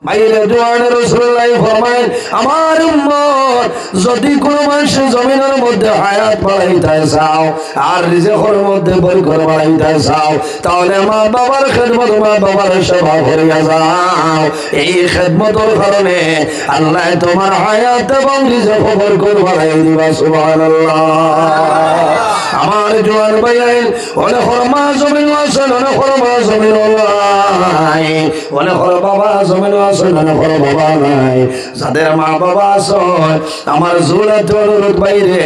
বাইরে জোয়ান রাসূলুল্লাহ ফরমায় আমার উম্মত যদি কোনো মানুষ জমিনের মধ্যে হায়াত বাড়াইতে চাও আর রিজিকের মধ্যে বরকত বাড়াইতে চাও তাহলে মা বাবার খিদমত মা বাবার সেবা করিয়া যাও এই খিদমতের কারণে আল্লাহ তোমার হায়াত এবং রিজিক বরকত বাড়াই দিবা সুবহানাল্লাহ আমার জোয়ান ভাইয়ের অনেক মা জমিন আছে অনেক মা জমিন নাই অনেক বাবা জমিন আছে অনেক বাবা নাই যাদের মা বাবা আছে আমার জোড়াতে অনুরোধ বাইরে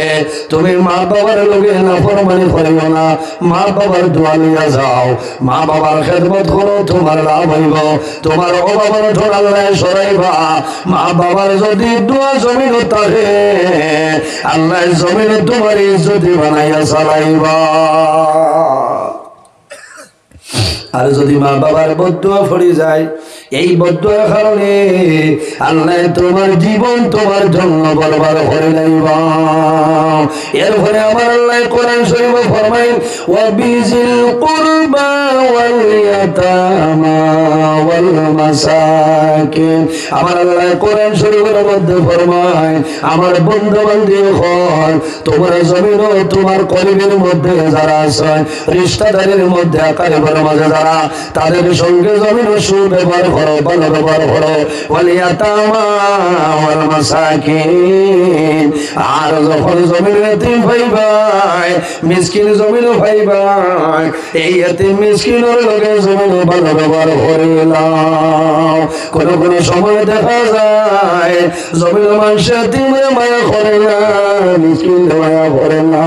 তুমি মা বাবার লোকে নাফরমানি করিও না মা বাবার দোয়া নিয়ে যাও মা বাবার খেদমত করো তোমার লাভ হইব তোমার অভাবের ঠোঁট আল্লাহ সরাইবা মা বাবার যদি দোয়া জমিন থাকে আল্লাহ জমিন তোমার ইজ্জতি বানাইয়া চালাইবা আর যদি মা বাবার বদদুয়া পড়ে যায় এই বদদুয়ার কারণে আল্লাহ তোমার জীবন তোমার জন্য বরবাদ করে লাইবা এরপরে আমার আল্লাহ কোরআন শরীফে ফরমায় ওয়া বিজিল কুরবা ওয়াল ইয়াতামা ওয়াল মাসাকিন আমার আল্লাহ কোরআন শরীফের মধ্যে ফরমায় আমার বন্ধু বান্ধব হল তোমার জমিন ও তোমার কলিবের মধ্যে যারা আছে রিশতাদারের মধ্যে আকারের মাঝে যারা তাদের সঙ্গে জমিন সুব্যবহার করো ভালো ব্যবহার করো ওয়াল ইয়াতামা ওয়াল মাসাকিন আর যখন জমিন এতিম ভাইবাই মিসকিন জমিন ভাইবাই এই এতিম মিসকিনের লগে জমিন ভালো ব্যবহার করিলাম কোন কোন সময় দেখা যায় জমিন মানুষ এতিমে মায়া করে না মিসকিন মায়া করে না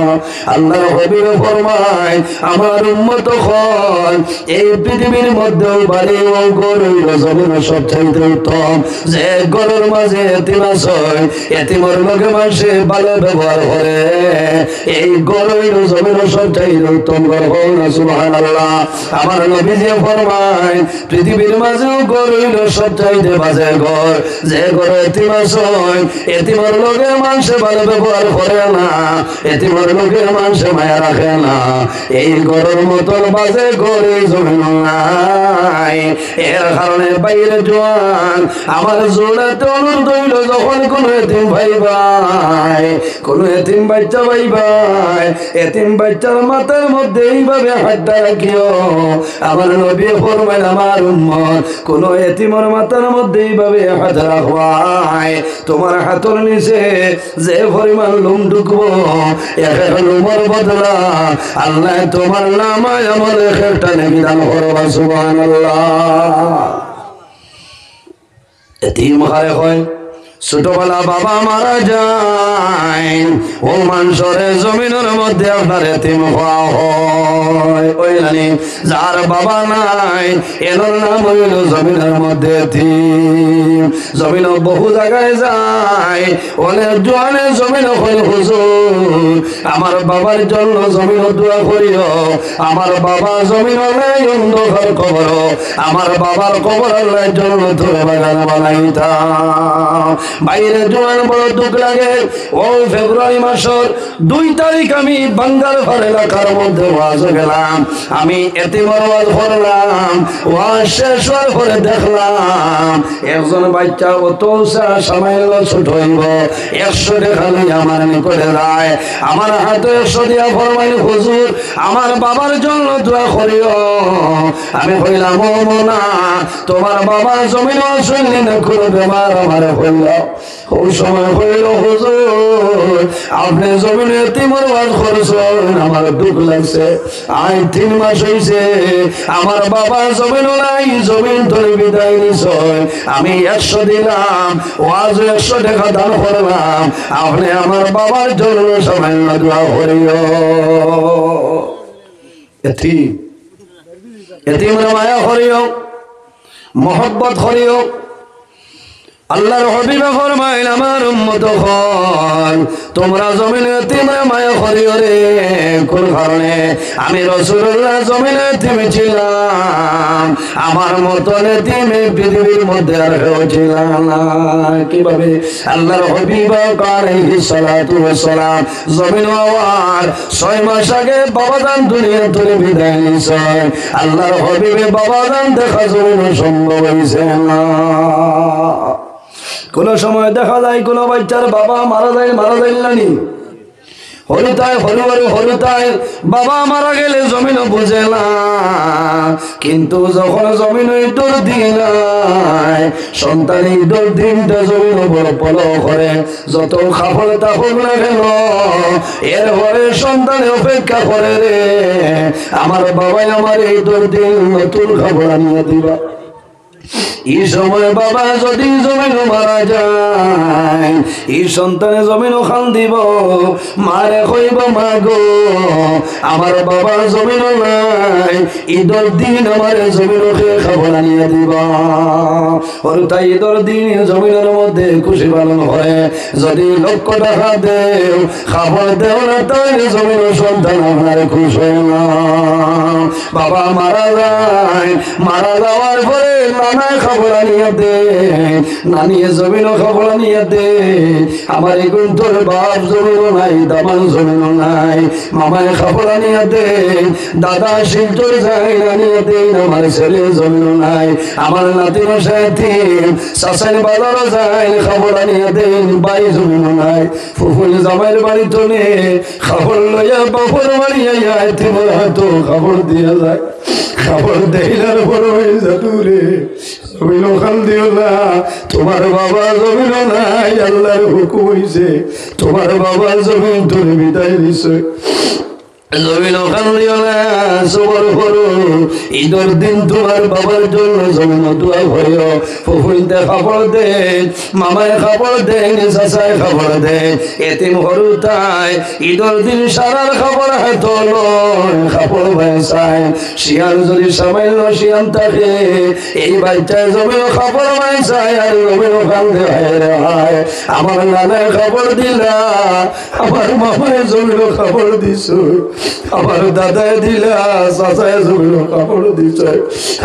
আল্লাহর হাবিব ফরমায় আমার উম্মত হল এই পৃথিবীর মধ্যে বাড়ি ও গরু জমিন সবচাইতে উত্তম যে গরুর মাঝে এতিম আছে এতিমের লগে মানুষে ভালো ব্যবহার করে এই গরুর জমিন সবচাইতে উত্তম গর্ব না সুবহানাল্লাহ আমার নবীজি ফরমায় পৃথিবীর মাঝে গরুর সবচাইতে বাজে ঘর যে ঘরে এতিম আছে এতিমের লগে মানুষে ভালো ব্যবহার করে না এতিমের লগে মানুষে মায়া রাখে না এই গরুর মতন বাজে গরু জমিন নাই এর কারণে বাইরে জোয়ান আমার জোড়াতে অনুরোধ হইল যখন কোন এতিম ভাই ভাই কোন এতিম বাচ্চা ভাই ভাই এতিম বাচ্চার মাথার মধ্যে এইভাবে হাতটা রাখিও আমার নবী ফরমায় আমার উম্মত কোন এতিমের মাথার মধ্যে এইভাবে হাত রাখবাই তোমার হাতের নিচে যে পরিমাণ লোম ঢুকবো এক লোমের বদলা আল্লাহ তোমার নামায় আমার একটা নেকি দান করবা সুবহানাল্লাহ এতিম হায় হয় ছোটবেলা বাবা মারা যায় ও মানুষের জমিনের মধ্যে আপনার এতিম হওয়া হয় ওই জানি যার বাবা নাই এর নাম হইল জমিনের মধ্যে এতিম জমিন বহু জায়গায় যায় অনেক জোয়ানে জমিন হইল হুজুর আমার বাবার জন্য জমিন দোয়া করিও আমার বাবা জমিন নাই অন্ধকার কবর আমার বাবার কবর আল্লাহর জন্য ধরে বাগান বানাইতাম বাইরে জোয়ান বড় দুঃখ লাগে ও ফেব্রুয়ারি মাসের 2 তারিখ আমি বাঙ্গাল ঘর এলাকার মধ্যে ওয়াজ গেলাম আমি এতিমের ওয়াজ করলাম ওয়াজ শেষ হওয়ার পরে দেখলাম একজন বাচ্চা অত সামান্য ছোট হইব 100 টাকা নিয়ে আমার নিকটে যায় আমার হাতে 100 দিয়া ফরমাইল হুজুর আমার বাবার জন্য দোয়া করিও আমি কইলাম ও মোনা তোমার বাবা জমিন শুনলি না কোনো বেমার আমার হইল ওই সময় হইল হুজুর আপনি জমিনে এতিমের ওয়াজ করছেন আমার দুঃখ লাগছে আজ 3 মাস হইছে আমার বাবা জমিন নাই জমিন ধরে বিদায় নিছে আমি 100 দিলাম ওয়াজ 100 টাকা দান করলাম আপনি আমার বাবার জন্য সামান্য দোয়া করিও এতিমের মায়া করিও মোহব্বত করিও আল্লাহর হাবিব ফরমাইল আমার উম্মত হল তোমরা জমিনে তিমে মায়া করিও রে কোন কারণে আমি রাসূলুল্লাহ জমিনে তিমে ছিলাম আমার মতন তিমে পৃথিবীর মধ্যে আর কেউ ছিল না কিভাবে আল্লাহর হাবিব আলাইহিস সালাতু ওয়াস সালাম জমিন হওয়ার 6 মাস আগে বাবাজান দুনিয়া থেকে বিদায় নিছে আল্লাহর হাবিব বাবাজান দেখা জমিন সম্ভব হইছে না কোন সময় দেখা যায় কোন বাচ্চার বাবা মারা যায় নানি হরুতায় হরুতায় বাবা মারা গেলে জমিন বুঝে না কিন্তু যখন জমিন ইদুর দিন সন্তান ইদুর দিনটা জমিন বড় পলো করে যত খাফল তাফল না গেল এরপরে সন্তান অপেক্ষা করে রে আমার বাবাই আমার ইদুর দিন নতুন খাবার আনিয়ে দিবা এই সময় বাবা যদি জমিন মারা যায় এই সন্তানে জমিন খান দিব মারে কইব মা গো আমার বাবা জমিন নাই ঈদের দিন আমার জমিন খাবার আনিয়ে দিবা ওর তাই ঈদের দিন জমিনের মধ্যে খুশি পালন হয় যদি 1,00,000 টাকা দেও খাবার দেও না তাই জমিন সন্তান আপনার খুশ হয় না বাবা মারা যায় মারা যাওয়ার পরে নানা খবর আনিয়ে দে নানিয়ে জমিন খবর আনিয়ে দে আমার এখন তোর বাপ জমিন নাই দামান জমিন নাই মামায় খবর আনিয়ে দে দাদা শিলচর যাই আনিয়ে দে আমার ছেলে জমিন নাই আমার নাতির সাথে শাসন বাজার যাই খবর আনিয়ে দে বাই জমিন নাই ফুফুল জামাইয়ের বাড়ি তোলে খবর লইয়া বাপর বাড়ি আয় তোমার হয়তো খবর দিয়ে যায় খবর দেইলার বড় হয়ে যাতুরে জমিন খান দিও না তোমার বাবা জমিন নাই আল্লাহর হুকুম হইছে তোমার বাবা জমিন তোরে বিদায় দিছে জমিন খান দিও না সবর করো ঈদের দিন তোমার বাবার জন্য জমিন দোয়া করিও ফুফুইতে খবর দে মামায় খবর দে চাচায় খবর দে এতিম হরুতায় ঈদের দিন সারার খবর হাত খবর ভাইসায় শিয়াল যদি সামান্য শিয়াল থাকে এই বাচ্চায় জমিন খবর ভাইসায় আর জমিন খান দে হয় আমার নানায় খবর দিলা আমার মামায় জমিন খবর দিছ আমার দাদায় দিলা চাচায় জমিন খবর দিছে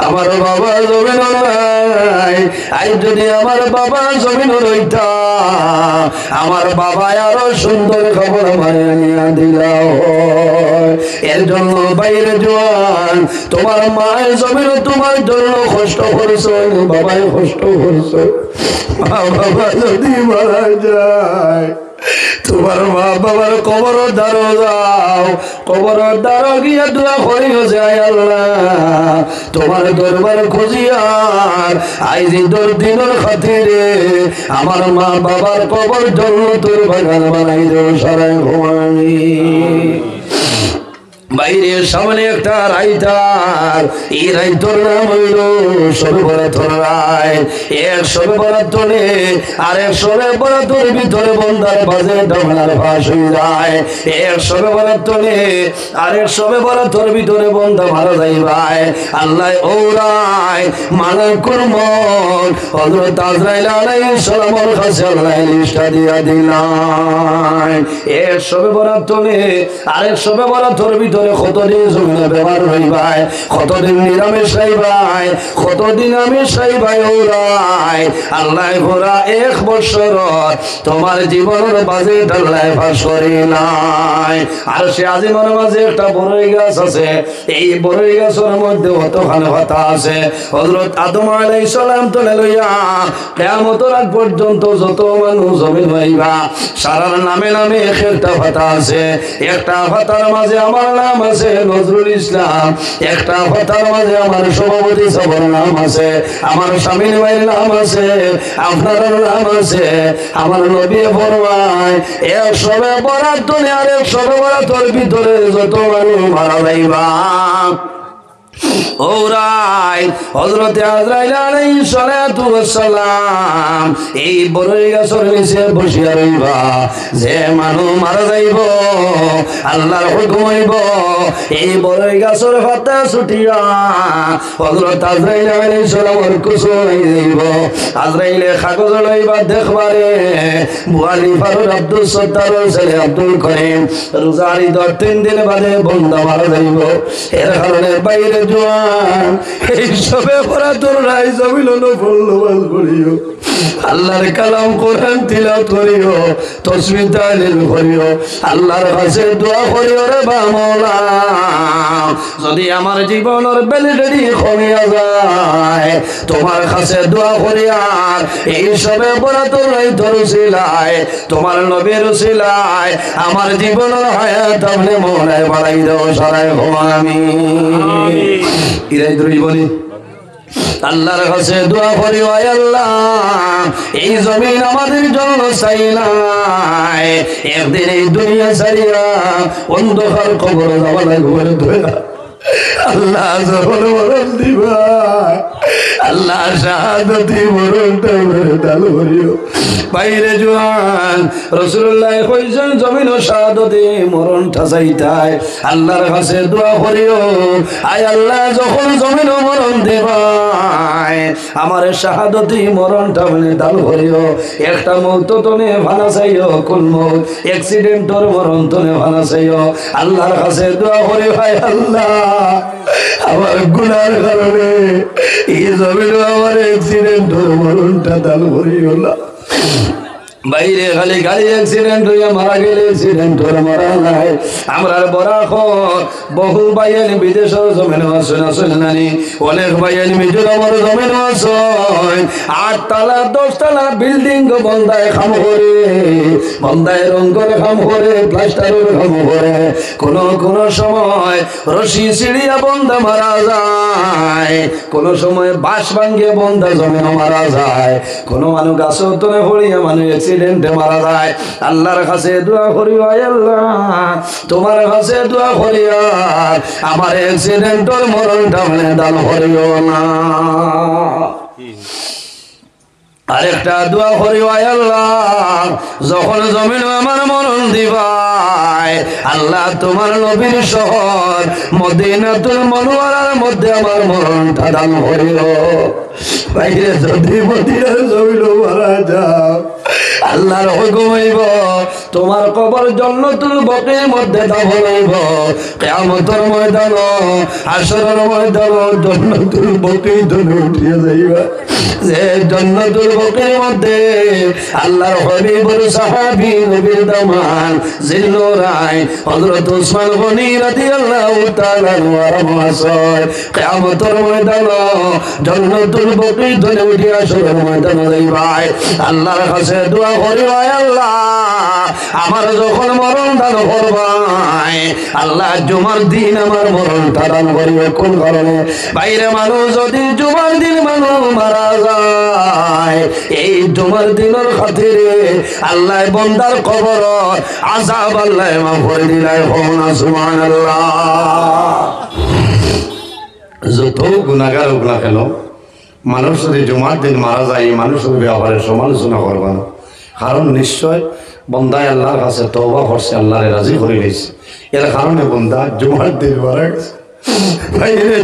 আমার বাবা জমিন নাই আই যদি আমার বাবা জমিন রইতা আমার বাবা আরো সুন্দর খবর আমার আনিয়া দিলা এর জন্য বাইরে জোয়ান তোমার মায়ের জমিন তোমার জন্য কষ্ট করছো বাবাই কষ্ট করছো বাবা যদি মারা যায় তোমার মা বাবার কবর দ্বারো যাও কবর দ্বারো গিয়ে দোয়া করিও যায় আল্লাহ তোমার দরবার খুঁজিয়ার আইজ ঈদের দিনের খাতিরে আমার মা বাবার কবর জন্য তোর বাগান বানাই দেও সারায় ঘুমানি বাইরের সামনে একটা রাইতার এই রাইতর নাম হইল সর্বরাতর রায় এক সর্বরাতরে আর এক সর্বরাতর ভিতরে বন্দার বাজে ডামার ফাঁস হয়ে যায় এক সর্বরাতরে আর এক সর্বরাতর ভিতরে বন্দা মারা যায় ভাই আল্লাহ ওরায় মালাকুল মউত হযরত আজরাইল আলাইহিস সালামের কাছে আল্লাহ লিস্টটা দিয়া দিলেন এক সর্বরাতরে আর এক সর্বরাতর ভিতরে কতদিন জমিনে ব্যবহার হইবাই কতদিন নিরামিষ খাইবাই কতদিন আমিষ খাইবাই ওরাই আল্লাহ ভরা 1 বছর তোমার জীবনের বাজেট আল্লাহ ফাঁস করে নাই আর সে আজিমের মাঝে একটা বড়ই গাছ আছে এই বড়ই গাছের মধ্যে কতখানি পাতা আছে হযরত আদম আলাইহিস সালাম থেকে লইয়া কিয়ামতের আগ পর্যন্ত যত মানুষ জমিন হইবা সারার নামে নামে একটা পাতা আছে একটা পাতার মাঝে আমার নাম আছে নজরুল ইসলাম একটা পাতার মাঝে আমার সভাপতি সবর নাম আছে আমার স্বামীর ভাইয়ের নাম আছে আপনার নাম আছে আমার নবী ফরমায় 100 বরাত দুনিয়ার 100 বরাতের ভিতরে যত মানুষ মারা যাইবা ওরাই হযরত আজরাইল আলাইহিস সালাতু ওয়াস সালাম এই বড়ই গাছের নিচে বসিয়া রইবা যে মানুষ মারা যাইব আল্লাহর হুকুম হইব এই বড়ই গাছের পাতা ছুটিয়া হযরত আজরাইল আলাইহিস সালামের কুসুমাই যাইব আজরাইলে কাগজ লইবা দেখবারে বুয়ালি ফারুক আব্দুল সত্তারের ছেলে আব্দুল করিম রোজারি 3 দিন বাদে বন্ধা মারা যাইব এর কারণে বাইরে জোয়ান এই সবে পড়া তোর রাই জমিল নফল নামাজ পড়িও আল্লাহর কালাম কোরআন তিলাওয়াত করিও তাসবিহ তাহলিল করিও আল্লাহর কাছে দোয়া করিও রে বামলা যদি আমার জীবনের ভ্যালিডিটি কমিয়া যায় তোমার কাছে দোয়া করিয়ার এই সবে পড়া তোর রাই ধরছিলায় তোমার নবীর উসিলায় আমার জীবনের হায়াত আপনি মোলায় বাড়াই দাও সরাই হো আমিন ইরাই জীবনী আল্লাহর কাছে দোয়া করি ও আল্লাহ এই জমিন আমাদের জন্য চাই নাই একদিন এই দুনিয়া ছাড়িয়া অন্ধকার কবর যাওয়া লাগবে আল্লাহ যখন মরণ দিবা আল্লাহ শাহাদতি মরণটা দান করিও বাইরে জোয়ান রাসূলুল্লাহ কইছেন জমিন ও শাহাদতি মরণটা চাইতাই আল্লাহর কাছে দোয়া করিও আয় আল্লাহ যখন জমিন ও মরণ দিবা আমার শাহাদতি মরণটা দান করিও একটা মৌত তনে ভানা চাইও কোন মৌত অ্যাক্সিডেন্টর মরণ তনে ভানা চাইও আল্লাহর কাছে দোয়া করি ভাই আল্লাহ আমার গুনার কারণে এই জমিন আমার অ্যাক্সিডেন্টর মরণটা দান করিও না বাইরে খালি গাড়ি অ্যাক্সিডেন্ট হইয়া মারা গেলে অ্যাক্সিডেন্ট হয়ে মারা নাই আমরা বরাখর বহু বাইয়ান বিদেশের জমিন আসেন আসেন নানি অনেক বাইয়ান মিজোরামের জমিন আসেন 8 তলা 10 তলা বিল্ডিং বন্ধায় খাম করে বন্ধায় রং করে খাম করে প্লাস্টারের খাম করে কোন সময় রশি সিঁড়িয়া বন্ধা মারা যায় কোন সময় বাঁশ ভাঙ্গিয়ে বন্ধা জমিন মারা যায় কোন মানুষ গাছের তলে পড়িয়া মানুষ অ্যাক্সিডেন্টে মারা যায় আল্লাহর কাছে দোয়া করি আল্লাহ তোমার কাছে দোয়া করি আমার অ্যাক্সিডেন্টের মরণটা দান করিও না আরেকটা দোয়া করি আল্লাহ যখন জমিন আমার মরণ দিবাই আল্লাহ তোমার নবীর শহর মদিনাতুল মুনাওয়ারার মধ্যে আমার মরণটা দান করিও বাইরে যদি মদিনার জমিন মারা যাও আল্লাহর হুকুম হইব তোমার কবর জান্নাতুল বাকির মধ্যে দাফন হইব কিয়ামতের ময়দান হাশরের ময়দান জান্নাতুল বাকি ধরে উঠিয়া যাইবা যে জান্নাতুল বাকির মধ্যে আল্লাহর হাবিবুর সাহাবী নবীর দামান জিল্লুরাই হযরত ওসমান গনি রাদিয়াল্লাহু তাআলা ওয়ারামাসায় কিয়ামতের ময়দান জান্নাতুল বাকি ধরে উঠিয়া হাশরের ময়দান যাইবা আল্লাহর কাছে দোয়া করি আল্লাহ আমার যখন মরণ দান করবাই আল্লাহ জুমার দিন আমার মরণ দান করিবে কোন কারণে বাইরে মানুষ যদি জুমার দিন মানুষ মারা যায় এই জুমার দিনের খাতিরে আল্লাহ বান্দার কবর আযাব আল্লাহ মাফ করে দিলাই হোনা সুবহানাল্লাহ যত গুনাহগার ওগুলা কেন মানুষ যদি জুমার দিন মারা যায় মানুষের ব্যাপারে সমালোচনা করবা না কারণ নিশ্চয় বন্দায় আল্লাহর কাছে তওবা করছে আল্লাহরে রাজি করে নিয়েছে এর কারণে বন্দা জুমার দিন মারা গেছে ভাইরে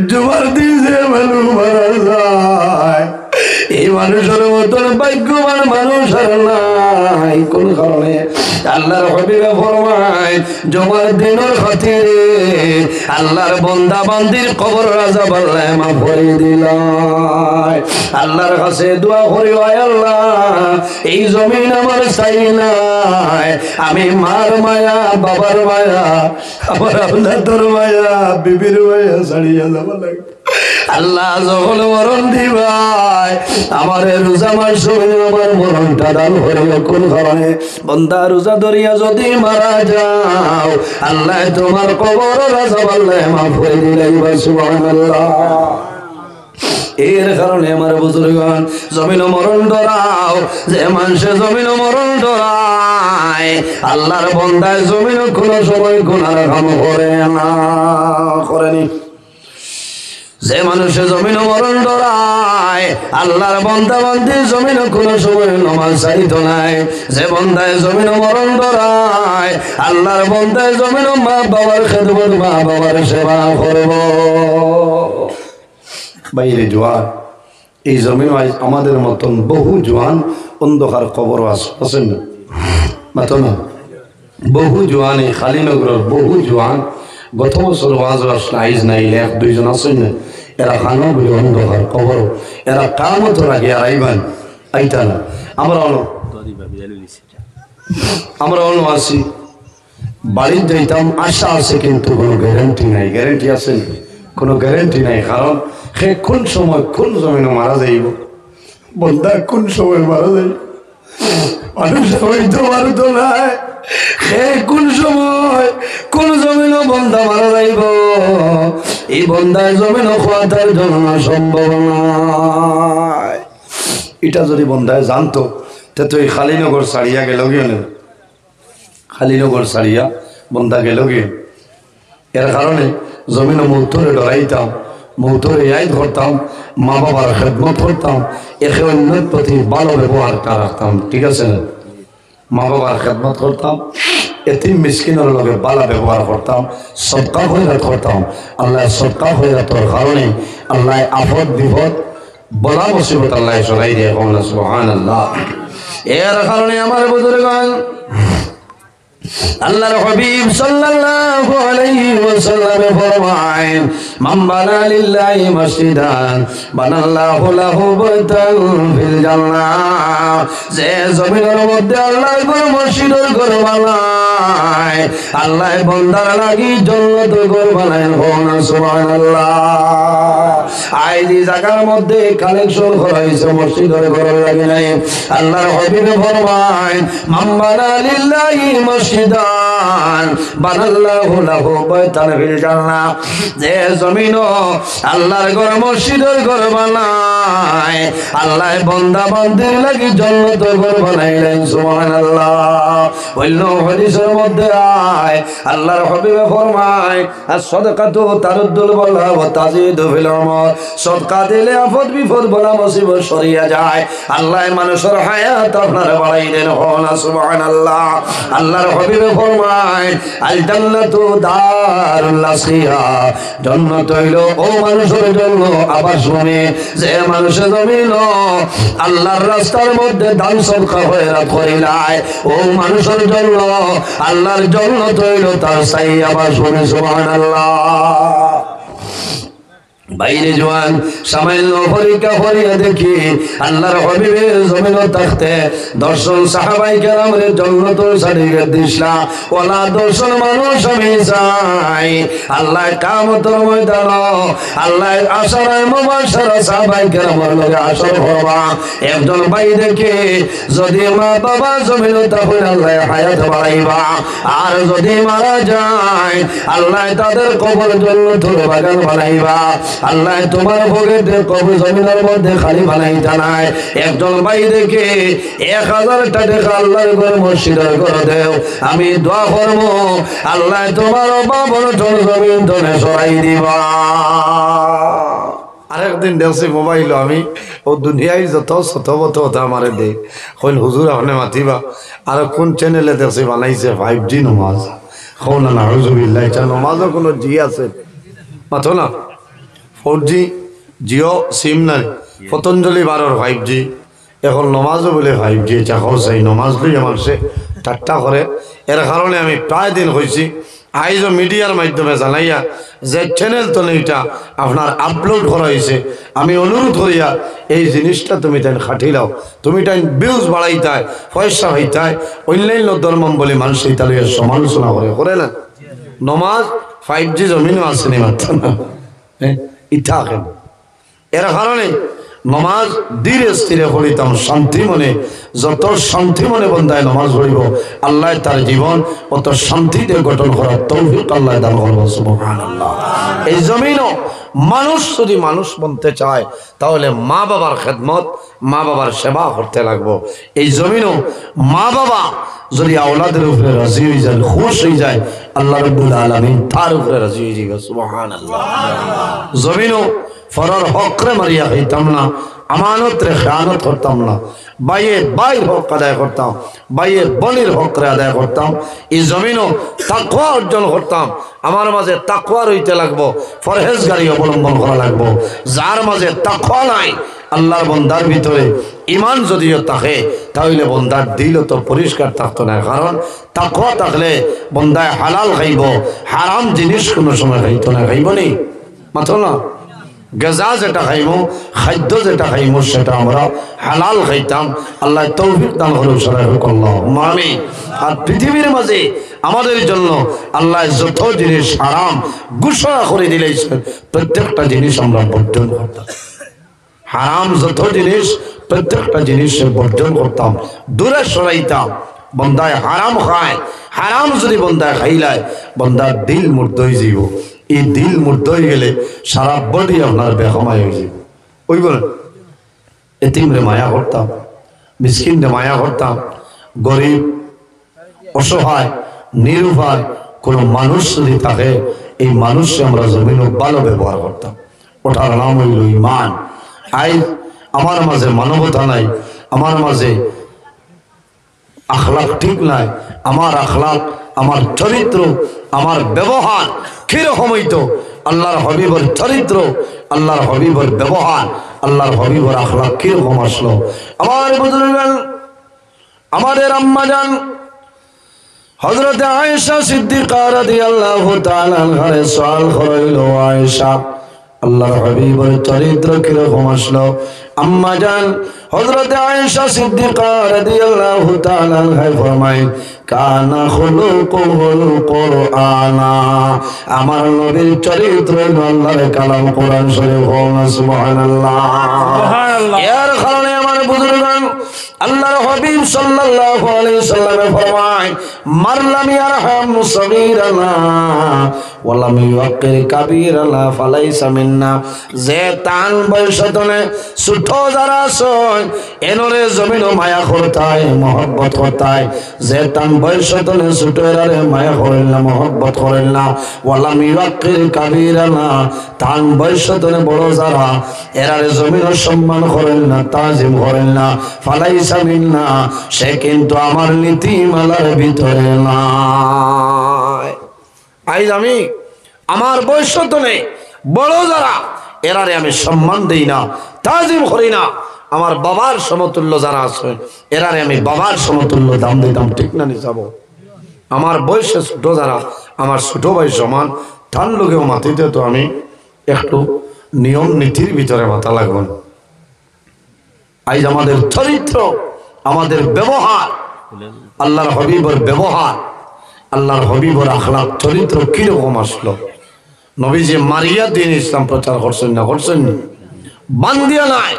জুমার দিন যে মানুষ মারা যায় এই মানুষের মতন ভাগ্যবান মানুষ আর নাই কোন কারণে আল্লাহর হাবিবে ফরমায় জুমার দিনের খাতিরে আল্লাহর বান্দা বান্দির কবর আযাব আল্লাহ মাফ করে দিলাই আল্লাহর কাছে দোয়া করি আল্লাহ এই জমিন আমার চাই নাই আমি মার মায়া বাবার মায়া আমার আল্লাহর মায়া বিবির মায়া ছাড়িয়া যাব লাগে আল্লাহ যখন মরণ দিবাই আমার রোজা মাস আমার মরণটা দান করিও কোন কারণে বান্দা রোজা ধরিয়া যদি মারা যাও আল্লাহ তোমার কবর আযাব আল্লাহ মাফ করে দিলাই সুবহানাল্লাহ এর কারণে আমার বুজুর্গণ জমিন মরণ ডরাও, যে মানুষে জমিন মরণ ডরায় আল্লাহর বান্দায় জমিন কোন সময় গুনার কাম করে না, করেনি। যে মানুষে জমিন মরণ ডরায় আল্লাহর বান্দা বান্দি জমিন কোন সময় নামাজ ছাড়িত নাই। যে বান্দায় জমিন মরণ ডরায় আল্লাহর বান্দায় জমিন মা বাবার খেদমত, মা বাবার সেবা করব। বাইরে জোয়ান এই জমিন আমাদের মতন বহু জোয়ান অন্ধকার কবর আছেন না, মাতো না, বহু জোয়ান এই খালিনগরের বহু জোয়ান গত বছর ওয়াজ আইজ নাই, এক দুইজন আছেন না, এরা খানো বলে অন্ধকার কবর, এরা কামত রাখে আর আইবান আইতা না। আমরা অন্য আছি, বাড়ির যাইতাম আশা আছে কিন্তু কোনো গ্যারান্টি নাই। গ্যারান্টি আছে? কোনো গ্যারান্টি নাই। কারণ সে কোন সময় কোন জমিন মারা যাইব, বন্ধা কোন সময় মারা যাইব, মানুষ হইতো মারতো নাই, সে কোন সময় কোন জমিন বন্ধা মারা যাইব, এই বন্ধায় জমিন খোয়া তার জন্য সম্ভব নয়। এটা যদি বন্ধায় জানতো তো এই খালিনগর ছাড়িয়া গেল গিয়ে না, খালিনগর ছাড়িয়া বন্ধা গেল গিয়ে। এর কারণে জমিন মৌতরে ডরাইতাম, মৌতরে ইয়াই ধরতাম, মা বাবার খেদমত করতাম, একে অন্যের প্রতি ভালো ব্যবহারটা রাখতাম। ঠিক আছে না? মা বাবার খেদমত করতাম, এতিম মিসকিনের লগে ভালো ব্যবহার করতাম, সদকা খয়রাত করতাম। আল্লাহ সদকা খয়রাতের কারণে আল্লাহ আফত বিপদ বলা মুসিবত আল্লাহ সরাই দিয়ে কমলা সুবহানাল্লাহ। এর কারণে আমার বুজুর্গণ আল্লাহর হাবিব সাল্লাল্লাহু আলাইহি ওয়াসাল্লাম ফরমায়েন, মান বানা লিল্লাহি মসজিদান বানাল্লাহু লাহু বাইতান ফিল জান্নাহ। যে জমিনের মধ্যে আল্লাহর ঘর মসজিদের ঘর বানায়, আল্লাহ বান্দার লাগি জান্নাতের ঘর বানায়। সুবহানাল্লাহ। আইজি জায়গার মধ্যে কালেকশন করা হয়েছে মসজিদের ঘর লাগে নাই। আল্লাহর হাবিব ফরমায়েন, মান বানা লিল্লাহি মসজিদান বানাল্লাহু লাহু বাইতান ফিল জান্নাহ। যে জমিন আল্লাহর ঘর মসজিদের ঘর বানায়, আল্লাহ বান্দা বান্দির লাগি জান্নাতের ঘর বানাইলেন। সুবহানাল্লাহ। অন্য হাদিসের মধ্যে আয় আল্লাহর হাবিব ফরমায়, as-সাদাকাতু তারুদ্দুল বালা ওয়া তাজিদু ফিল উমর। সদকা দিলে আফত বিপদ বলা মুসিবত সরিয়া যায়, আল্লাহ মানুষের হায়াত আপনার বাড়াই দেন। সুবহানাল্লাহ। আল্লাহর হাবিব ফরমায়, আল জান্নাতু দারুল নাসিহা। জান্নাত হইল ও মানুষের জন্য আবাস ভূমি, যে মানুষের জমিন আল্লাহর রাস্তার মধ্যে দান সদকা খয়রাত করিলায়, ও মানুষের জন্য আল্লাহর জান্নাত হইল তার স্থায়ী আবাস ভূমি। সুবহানাল্লাহ। বাইরে জওয়ান সামান্য পরীক্ষা করিয়া দেখি আল্লাহর হাবিবের জমিন থাকতে দর্শন সাহাবাই কেরামের জান্নাতুল সার্টিফিকেট দিছলা ওলা দর্শন মানুষ আমি চাই। আল্লাহ কিয়ামতের ময়দান আল্লাহ আশারায় মুবাশশারা সাহাবাই কেরামের লগে আসর করবা। একজন ভাই দেখে যদি মা বাবা জমিন থাকলে আল্লাহ হায়াত বাড়াইবা, আর যদি মারা যায় আল্লাহ তাদের কবর জান্নাতুল বাগান বানাইবা। আল্লাহ তোমার ভোগেতে কবর জমিনের মধ্যে খালি বানাইতা নাই। একজন ভাই দেখে 1000 টাকা আল্লাহর ঘর মসজিদের ঘর দেও, আমি দোয়া করব আল্লাহ তোমার বাবার জমিন ধরে সরাই দিবা। আরেকদিন দেখছি মোবাইল আমি ও দুনিয়ায় যত শতবত আমারে দেখ হইল হুজুর আপনি মাতিবা, আর কোন চ্যানেলে দেখছি বানাইছে 5G নমাজ। হন না হুজুবিল্লাহ, এটা নমাজও কোনো জি আছে মাথো না, 4G জিও সিম নাই, পতঞ্জলি 12 5G, এখন নমাজও বলে 5G। এটা খরচাই নমাজ লই আমার সে ঠাট্টা করে। এর কারণে আমি প্রায় দিন হয়েছি আইজও মিডিয়ার মাধ্যমে জানাইয়া যে চ্যানেল তো এইটা আপনার আপলোড করা হয়েছে, আমি অনুরোধ করিয়া এই জিনিসটা তুমি তাই খাটি লাও, তুমি তাই ভিউজ বাড়াইতায় পয়সা হইতায় অন্যান্য ধর্ম বলে মানুষ এইটা লইয়া সমালোচনা করে না। নমাজ 5G জমিনও আসেনি মাত্র না, ইটা কেন? এর কারণে নমাজ ধীরে স্থিরে পড়িতাম শান্তি মনে, যত শান্তি মনে বন্দায় নমাজ পড়িব আল্লাহ তার জীবন অত শান্তিতে গঠন করার তৌফিক আল্লাহ দান করব সুবহানাল্লাহ। এই জমিনও মানুষ যদি মানুষ বনতে চায় তাহলে মা বাবার খেদমত, মা বাবার সেবা করতে লাগবো। এই জমিনও মা বাবা যদি আওলাদের উপরে রাজি হয়ে যায়, খুশ হয়ে যায়, আল্লাহ রাব্বুল আলামিন তার উপরে রাজি হয়ে যাবে সুবহানাল্লাহ। জমিনও ফরর হকরে মারিয়া হইতাম না, আমানত রে খেয়ানত করতাম না, বাইয়ে বাইর হক আদায় করতাম, বাইয়ে বনির হকরে আদায় করতাম। এই জমিনও তাকওয়া অর্জন করতাম। আমার মাঝে তাকওয়া রইতে লাগবো, ফরহেজগারি অবলম্বন করা লাগবো। যার মাঝে তাকওয়া নাই, আল্লাহর বন্দার ভিতরে ইমান যদিও থাকে তাহলে বন্দার দিলও তো পরিষ্কার থাকতো না। কারণ তাকওয়া থাকলে বন্দায় হালাল খাইব, হারাম জিনিস কোনো সময় খাইতো না। খাইব নি মাত্র না, গজা যেটা খাইমো, খাদ্য যেটা খাইমো সেটা আমরা হালাল খাইতাম। আল্লাহ তৌফিক দান করুন আল্লাহুম্মা আমিন। আর পৃথিবীর মাঝে আমাদের জন্য আল্লাহ যত জিনিস হারাম ঘোষণা করে দিলেছেন প্রত্যেকটা জিনিস আমরা বর্জন করতাম। হারাম যত জিনিস প্রত্যেকটা জিনিস বর্জন করতাম, দূরে সরাইতাম। বন্দায় হারাম খায়, হারাম যদি বন্দায় খাইলায় বন্দার দিল মুর্দ হয়ে যাব। এই দিল মুর্দ হয়ে গেলে সারা বডি আপনার বেহমায় হয়ে যাব। ওই বলেন এতিমরে মায়া করতাম, মিসকিনরে মায়া করতাম, গরিব অসহায় নিরুপায় কোনো মানুষ যদি থাকে এই মানুষকে আমরা জমিন ভালো ব্যবহার করতাম। ওটার নাম হইল ইমান। আই আমার মাঝে মানবতা নাই, আমার মাঝে আখলাক ঠিক নাই, আমার আখলাক, আমার চরিত্র, আমার ব্যবহার কিরকম হইতো, আল্লাহর হবিবর চরিত্র, আল্লাহর হবিবর ব্যবহার, আল্লাহর হবিবর আখলাক কিরকম আসলো। আমার বুজুর্গান, আমাদের আম্মাজান হযরত আয়েশা সিদ্দিকা রাদিয়াল্লাহু তাআলা আনহার সওয়াল করাইলো, আয়েশা আল্লাহর হাবিবের চরিত্র কিরকম আসলো? আম্মা জান হযরত আয়েশা সিদ্দিকা রাদিয়াল্লাহু তাআলা আনহা ফরমায়, কানা খুলুকুল কুরআনা, আমার নবীর চরিত্র আল্লাহর কালাম কোরআন শরীফ। সুবহানাল্লাহ সুবহানাল্লাহ। এর কারণে আমার বুজুর্গান আল্লাহর হাবিব সাল্লাল্লাহু আলাইহি সাল্লাম ফরমায়, মারলাম ইয়ারহাম সগীরানা ওয়া লাম ইউকির কাবীরানা ফালাইসা মিন্না। যে তান বয়সতনে ছোট যারা আছে এনরে জমিন মায়া করতায়, মহব্বত করতায়। যে তান বয়সতনে ছোট এরারে মায়া করেন না, মহব্বত করেন না। ওয়া লাম ইউকির কাবীরানা, তান বয়সতনে বড় যারা এরারে জমিন সম্মান করেন না, তাজিম করেন না। ফালাইসা মিন্না, সে কিন্তু আমার নীতিমালার ভিতরে নাই। আজ আমি আমার বয়সতনে বড় যারা এরারে আমি সম্মান দেই না, তাজিম করি না। আমার বাবার সমতুল্য যারা আছে এরারে আমি বাবার সমতুল্য দাম দিতাম, ঠিক না নিসাব? আমার বয়সে ছোট যারা আমার ছোট ভাই সমান, তার লোকেও মাতিতে তো আমি একটু নিয়ম নীতির ভিতরে মাথা লাগবেন। আজ আমাদের চরিত্র, আমাদের ব্যবহার, আল্লাহর হবিবর ব্যবহার, আল্লাহর হবিবর আখলাক চরিত্র কিরকম আসলো? নবীজি মারিয়া দিন ইসলাম প্রচার করছেন না? করছেন? বান্দিয়া নাই,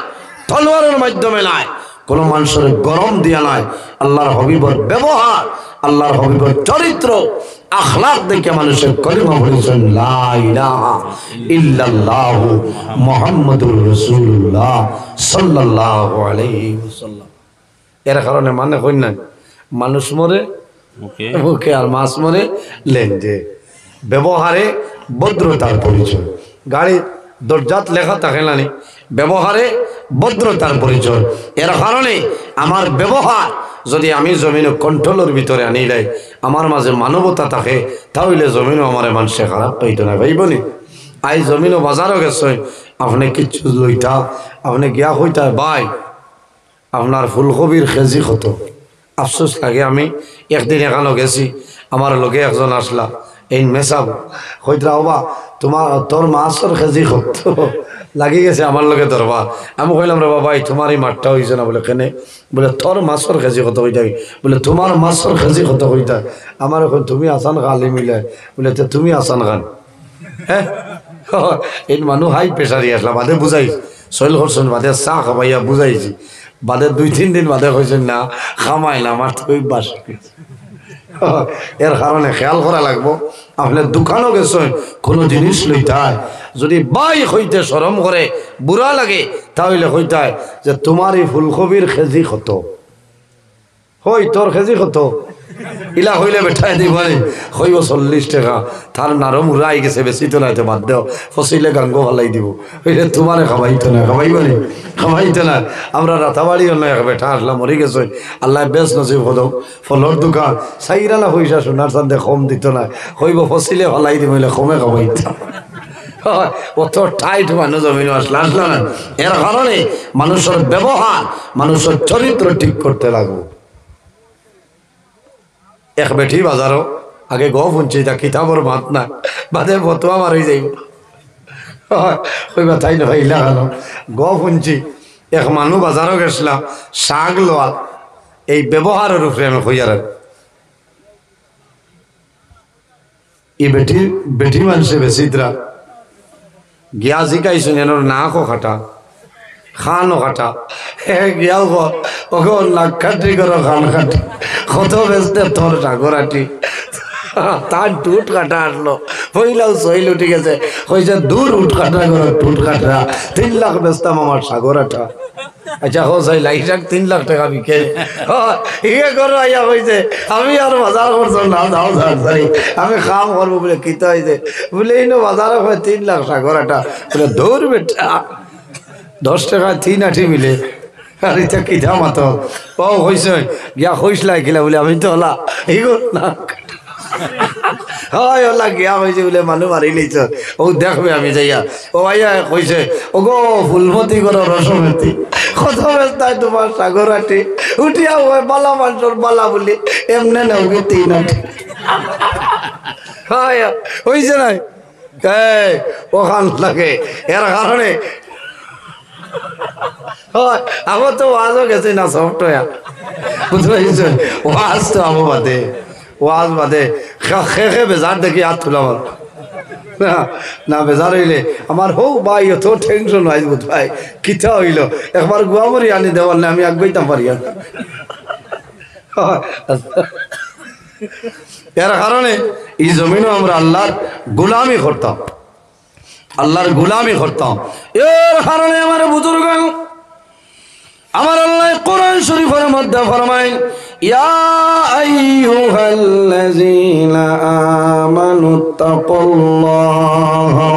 তলোয়ারের মাধ্যমে নাই, কোন মানুষের গরম দিয়া নাই। আল্লাহর হবিবর ব্যবহার, আল্লাহর হবিবর চরিত্র, আখলাক দেখে মানুষের কলিমা বলেছেন লা ইলাহা ইল্লাল্লাহু মুহাম্মাদুর রাসূলুল্লাহ সাল্লাল্লাহু আলাইহি ওয়াসাল্লাম। এর কারণে মানে কই না মানুষ মরে মুখে আর মাছ মরে লেঞ্জে। ব্যবহারে ভদ্রতার পরিচয়। গাড়ির দরজাত লেখা থাকে না, ব্যবহারে ভদ্রতার পরিচয়। এর কারণে আমার ব্যবহার যদি আমি জমিনে কন্ট্রোলের ভিতরে আনিলাই, আমার মাঝে মানবতা থাকে, তাহলে জমিনও আমার মানুষে খারাপ পাইতো না। ভাইবনি আই জমিনও বাজারও গেছে, আপনি কিচ্ছু লইতা, আপনি গিয়া হইতা ভাই আপনার ফুলকবির কেজি কত? আফসোস লাগে। আমি একদিন এখানে গেছি, আমার লগে একজন আসলা, এই মেসাব হইতরা হবা তোর মাছের কেজি কত লাগি গেছে আমার লগে ধরবা। আমি কইলাম রে বাবা তোমার এই মাঠটা হয়েছে না? বলে কেনে? বলে তোর মাছের কেজি কত হইতা? বলে তোমার মাছের কেজি কত হইতা? আমার এখন তুমি আসান খালি মিলে বলে তুমি আসান খান। হ্যাঁ এই মানুষ হাই প্রেশারি আসলা, বাদে বুঝাই সইল করছেন বাদে চা খাবাইয়া বুঝাইছি বাদে 2-3 দিন বাদে কইছেন না খামাই না আমার তো বাস এর কারণে খেয়াল করা লাগবো আপনার দোকানও গেছেন কোনো জিনিস লইতায় যদি বাই হইতে শরম করে বুড়া লাগে তাহলে হইতায় যে তোমার এই ফুলকপির কেজি কত হই তোর কেজি কত ইলা হইলে বেঠাই দিব হইব 40 টাকা তার নারম উড়াই গেছে বেশি তো নাইতে বাদ দেও ফসিলে গাঙ্গ ভালাই দিব হইলে তোমারে খাবাইতো না খাবাইতো না আমরা রাতাবাড়ি হল বেঠা আসলাম মরি গেছে আল্লাহ বেশ নসিব হদ ফলর দোকান চাইরা না পয়সা সোনার চান্দে কম দিত না হইব ফসিলে ভালাই দিব হইলে কমে খাবাইতাম অত টাইট মানুষ জমিন আসলা না এর কারণে মানুষের ব্যবহার মানুষের চরিত্র ঠিক করতে লাগবো এক বেঠি বাজারও আগে গ শুনছি তা কিতাবর মাত না বাদে ফতুয়া মারি যাইব ওই কথাই নহয় ইলা গেল গ শুনছি এক মানুষ বাজারও গেছিলাম শাক লোয়া এই ব্যবহারের উপরে আমি কইয়ার এই বেঠি মানুষে বেশিদরা গিয়া জিকাইছেন এনোর নাকও খাটা খানও কাটা গিয়াও ওকে নাক কাটি করো খান কাটি কত বেচতে তোর সাগরাটি তার টুট কাটা আসলো পইলাও সইল উঠে গেছে কইছে দূর উঠ কাটা করো টুট কাটা 3 লাখ বেচতাম আমার সাগরাটা আচ্ছা হো সাই লাইটাক 3 লাখ টাকা বিকে ইয়ে করো আইয়া কইছে আমি আর বাজার করছো না যাও যাই আমি কাম করবো বলে কিতা হইছে বলে ইনো বাজারে হয় 3 লাখ সাগরাটা বলে দূর বেটা 10 টাকা 3 আঠি মিলে আর এটা কি দাম তো ও হইছে গিয়া হইসলাই গেলা বলে আমি তো হলা এইগো না হয় ওলা গিয়া হয়েছে বলে মানুষ মারি নিছ ও দেখবে আমি যাইয়া ও আইয়া কইছে ও গো ফুলমতি করো রসমতি কত ব্যস্তায় তোমার সাগরাটি উঠিয়া হয় বালা মানুষের বালা বলি এমনে না ওকে 3 আঠি হয় হইছে নাই ওখান লাগে এর কারণে আমার তো ওয়াজও গেছে না সফটওয়্যার বুঝতে পারছেন ওয়াজ তো আমার বাদে ওয়াজ বাদে খে বেজার দেখি হাত তুলাম না বেজার হইলে আমার হোক ভাই অত টেনশন হয় বুঝ ভাই কিতা হইল একবার গুয়ামরি আনি দেওয়ার না আমি আগাইতাম পারি এর কারণে এই জমিনও আমরা আল্লাহর গোলামি করতাম আল্লাহর গোলামি করতাম এর কারণে আমার বুজুর্গ আমার আল্লাহ কোরআন শরীফের মধ্যে ফরমায় ইয়া আইয়ুহাল্লাযীনা আমানুত্তাকুল্লাহা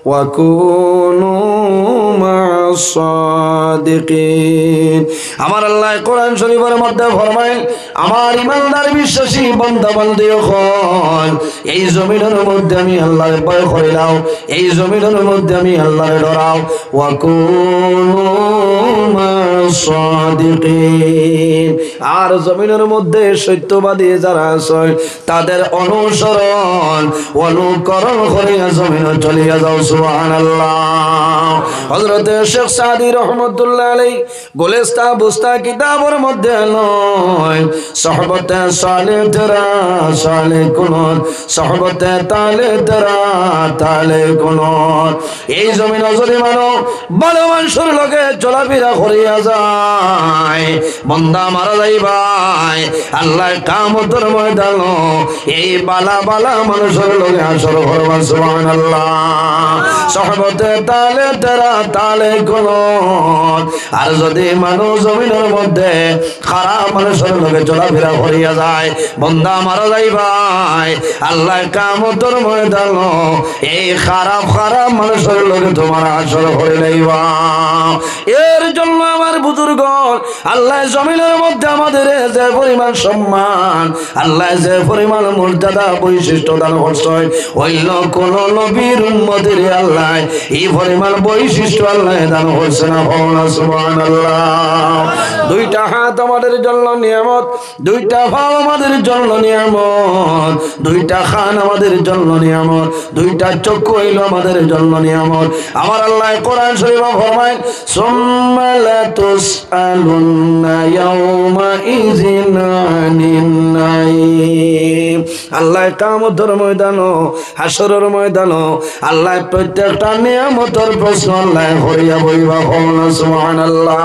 ওয়া কুনু মা'আস সাদিকিন আমার আল্লাহ কোরআন শরীফের মধ্যে ফরমায় আমার ঈমানদার বিশ্বাসী বান্দা বান্দীগণ এই জমিনের মধ্যে আমি আল্লাহর ভয় করিলাম এই জমিনের মধ্যে আমি আল্লাহর ডরাও ওয়া কুনু মা'আস সাদিকিন আর জমিনের মধ্যে সত্যবাদী যারা আছে তাদের অনুসরণ অনুকরণ করে জমিনে চলিয়া যাও সুবহানাল্লাহ হযরত শেখ সাদি রহমাতুল্লাহ আলাইহি গোলেস্তা বুস্তা কিতাবের মধ্যে নয় সুহবতে সালেহ তেরা সালেহ কুনত সুহবতে তালে তেরা তালে কুনত এই জমিনে যদি মানো ভালো মানুষের লগে চলাফেরা করিয়া যায় বান্দা মারা যাই ভাই আল্লাহ কিয়ামতের ময়দানে এই বালা বালা মানুষের লগে হাসর করবা সুবহানাল্লাহ সুহবতে তালে তেরা তালে কুনত আর যদি মানুষ জমিনের মধ্যে খারাপ মানুষের লগে চলাফেরা করিয়া যায় বান্দা মারা যাই ভাই আল্লাহ কিয়ামতের ময়দানে এই খারাপ খারাপ মানুষের লগে তোমার হাসর করে লইবা এর জন্য আমার বুজুর্গ আল্লাহ জমিনের মধ্যে আমাদের যে পরিমাণ সম্মান আল্লাহ যে পরিমাণ মর্যাদা বৈশিষ্ট্য দান করছেন অন্য কোন নবীর উম্মতের আল্লাহ এই পরিমাণ বৈশিষ্ট্য আল্লাহ দান করছেন না সুবহানাল্লাহ দুইটা হাত আমাদের জন্য নিয়ামত দুইটা পা আমাদের জন্য নিয়ামত দুইটা কান আমাদের জন্য নিয়ামত দুইটা চক্ষু হইল আমাদের জন্য নিয়ামত আমার আল্লাহ কোরআন শরীফে ফরমায় সুম্মা লা তুসআলুন্না ইয়াওমা ইযিন আনিন নাঈম আল্লাহ কিয়ামতের ময়দানও হাসরের ময়দানও আল্লাহ প্রত্যেকটা নিয়ামতের প্রশ্ন আল্লাহ করিয়া বইবা সুবহানাল্লাহ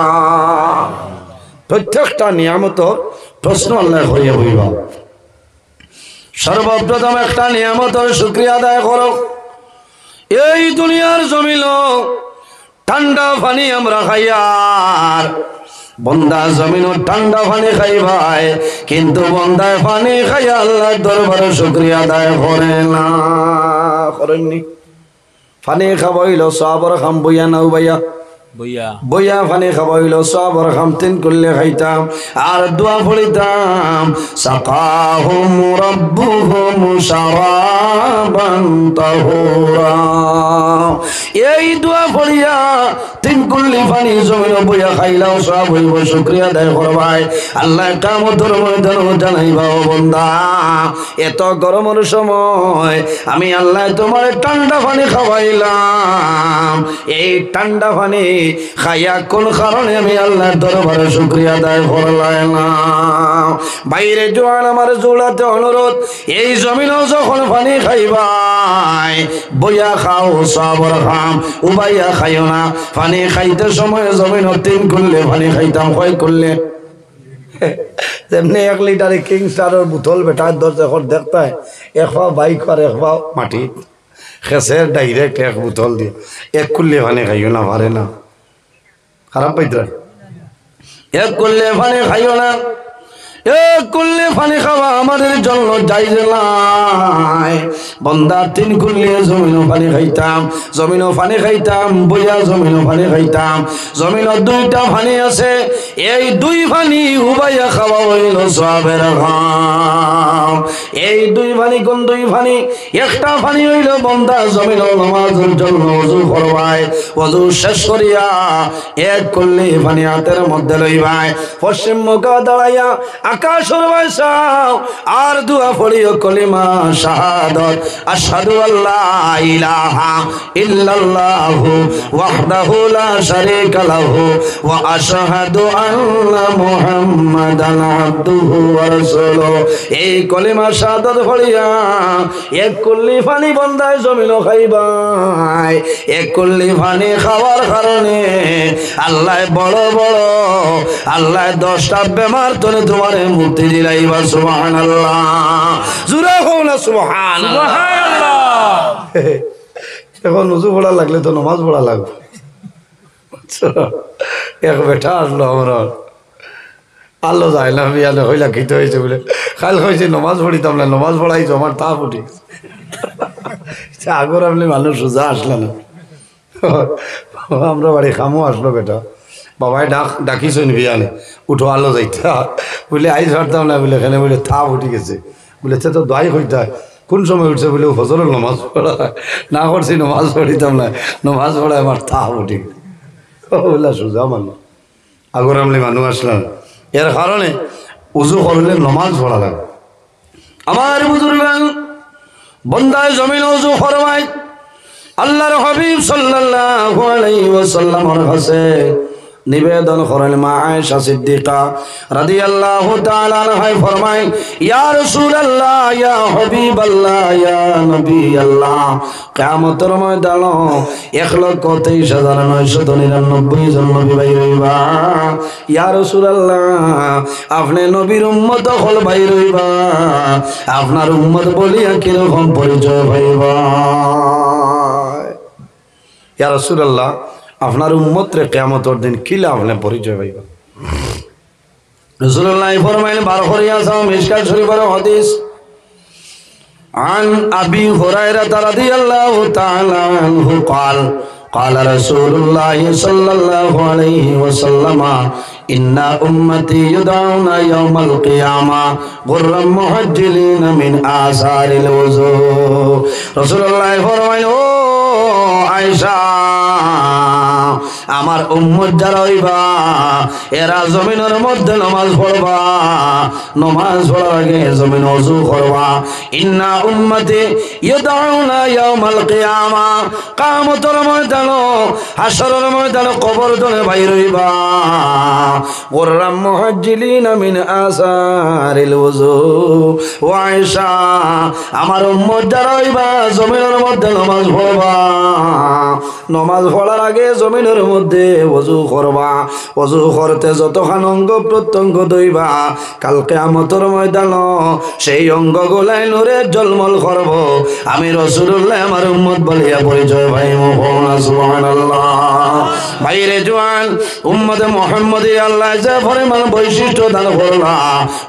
প্রত্যেকটা নিয়ামতের প্রশ্ন আল্লাহ করিয়া বইবা সর্বপ্রথম একটা নিয়ামতের শুকরিয়া আদায় করো এই দুনিয়ার জমিন ঠান্ডা পানি আমরা খাইয়ার বন্দা জমিন ঠান্ডা পানি খাইবাই কিন্তু বন্দায় পানি খাইয়া আল্লাহর দরবারে শুকরিয়া আদায় করে না করেননি পানি খাবাইল সবর খাম বইয়া নাও ভাইয়া বইয়া পানি খাবাইল সবর খাম তিন করলে খাইতাম আর দোয়া পড়িতাম সাকাহুম রাব্বুহুম শারাবান তাহুরা এই দোয়া পড়িয়া তিন করলে পানি জমিন বইয়া খাইলাও সব হইব শুকরিয়া আদায় করবাই আল্লাহ কিয়ামতের ময়দানে জানাইবা ও বান্দা এত গরমের সময় আমি আল্লাহ তোমার ঠান্ডা পানি খাওয়াইলাম এই ঠান্ডা পানি খাইয়া কোন কারণে আমি আল্লাহর দরবারে শুকরিয়া আদায় করলাম বাইরে জোয়ান আমার জোড়াতে অনুরোধ এই জমিনও যখন পানি খাইবাই বইয়া খাও সবর খাম উবাইয়া খাইও না পানি খাইতে সময় জমিন তিন করলে পানি খাইতাম কয় করলে তেমনি 1 লিটারে কিং স্টারের বোতল বেটার দর যখন দেখতে এক পাও বাইক আর এক পাও মাটি খেসের ডাইরেক্ট এক বোতল দিয়ে এক করলে পানি খাইও না পারে না খারাপ পাইতরা এক করলে পানি খাইও না এক করলে পানি খাওয়া আমাদের জন্য জায়েজ নাই বন্দা তিন করলে জমিনও পানি খাইতাম জমিনও পানি খাইতাম বইয়া জমিনও পানি খাইতাম জমিনও দুইটা পানি আছে এই দুই পানি উবাইয়া খাওয়া হইল সওয়াবের কাম এই দুই পানি কোন দুই পানি একটা পানি হইল বন্দা জমিনও নামাজের জন্য ওযু করবাই ওযু শেষ করিয়া এক করলে পানি হাতের মধ্যে লইবাই পশ্চিম মুখে দাঁড়াইয়া আকাশের বৈশাও আর দোয়া পড়িও কলিমা শাহাদাত আশহাদু আল্লা ইলাহা ইল্লাল্লাহু ওয়াহদাহু লা শারীকা লাহু ওয়া আশহাদু আন্না মুহাম্মাদান আবদুহু ওয়া রাসূলুহু এই কলিমা শাহাদাত পড়িয়া এক কুল্লি পানি বন্দায় জমিন খাইবাই এক কুল্লি পানি খাওয়ার কারণে আল্লাহ বড় বড় আল্লাহ 10টা বেমার তোরে তোমার মুক্তি দিলাইবা সুবহানাল্লাহ জোরে কও না সুবহানাল্লাহ এখন ওযু পড়া লাগলে তো নামাজ পড়া লাগবে এক বেটা আসলো আমরা আল্লাহ যাইলাম ইয়ালে হইলা খিতে হয়েছে বলে কাল হয়েছে নামাজ পড়িতাম না নামাজ পড়াইছো আমার তা ফুটি আগর আপনি মানুষ সোজা আসলো না আমরা বাড়ি খামো আসলো বেটা বাবাই ডাকিছেন বিয়ালে উঠো আলো যাইতা বলে আইজ হারতাম না বলে এখানে বলে থা উঠে গেছে বলে সে তো দোয়াই হইতে হয় কোন সময় উঠছে বলে ফজরের নামাজ পড়া না করছি নামাজ পড়িতাম না নামাজ পড়ায় আমার থা উঠে বললা সোজা মানুষ আগর আমলি মানুষ আসলাম এর কারণে উজু করলে নামাজ পড়া লাগে আমার বুজুর্গান বন্দায় জমিন উজু ফরমায় আল্লাহর হাবিব সাল্লাল্লাহু আলাইহি ওয়াসাল্লামের কাছে নিবেদন করেন মা আয়েশা সিদ্দিকা রাদিয়াল্লাহু তাআলা আনহা ফরমায় ইয়া রাসূলুল্লাহ ইয়া হাবিবাল্লাহ ইয়া নবী আল্লাহ কিয়ামতের ময়দানে 1,23,999 জন নবী ভাই রইবা ইয়া রাসূলুল্লাহ আপনি নবীর উম্মত হল ভাই রইবা আপনার উম্মত বলিয়া কি রকম পরিচয় পাইবা ইয়া রাসূলুল্লাহ আপনার উম্মত রে কিয়ামতের দিন কিলা আপনি পরিচয় পাইবা রাসূলুল্লাহ ফরমাইলেন বার করিয়া যাও মিশকাত শরীফের হাদিস عن أبي هريرة رضي الله تعالى عنه قال قال رسول الله صلى الله عليه وسلم إن أمتي يدعون يوم القيامة غرا محجلين من آثار الوضوء رسول الله فرمائے আয়েশা আমার উম্মত যারা হইবা এরা জমিনের মধ্যে নামাজ পড়বা, নামাজ পড়ার আগে জমিন ওযু করবা। ইন্না উম্মতি ইয়াদউনা ইয়াউমাল কিয়ামা, কিয়ামতের ময়দানে হাশরের ময়দানে কবর থেকে বাইর হইবা গুররাম মুহাজ্জিলিনা মিন আসারিল ওযু। ওয়া আয়েশা আমার উম্মত যারা হইবা জমিনের মধ্যে নামাজ পড়বা, নামাজ পড়ার আগে জমিনের মধ্যে ওযু করবা, ওযু করতে যতখান অঙ্গ প্রত্যঙ্গ ধুইবা কাল কিয়ামতের ময়দানে সেই অঙ্গগুলাই নূরে ঝলমল করব। আমি রাসূলুল্লাহ আমার উম্মত বলিয়া পরিচয় ভাই মোহাম্মদ সুবহানাল্লাহ। ভাইরে জওয়ান উম্মতে মুহাম্মদী আল্লাহ যে পরিমাণ বৈশিষ্ট্য দান করলা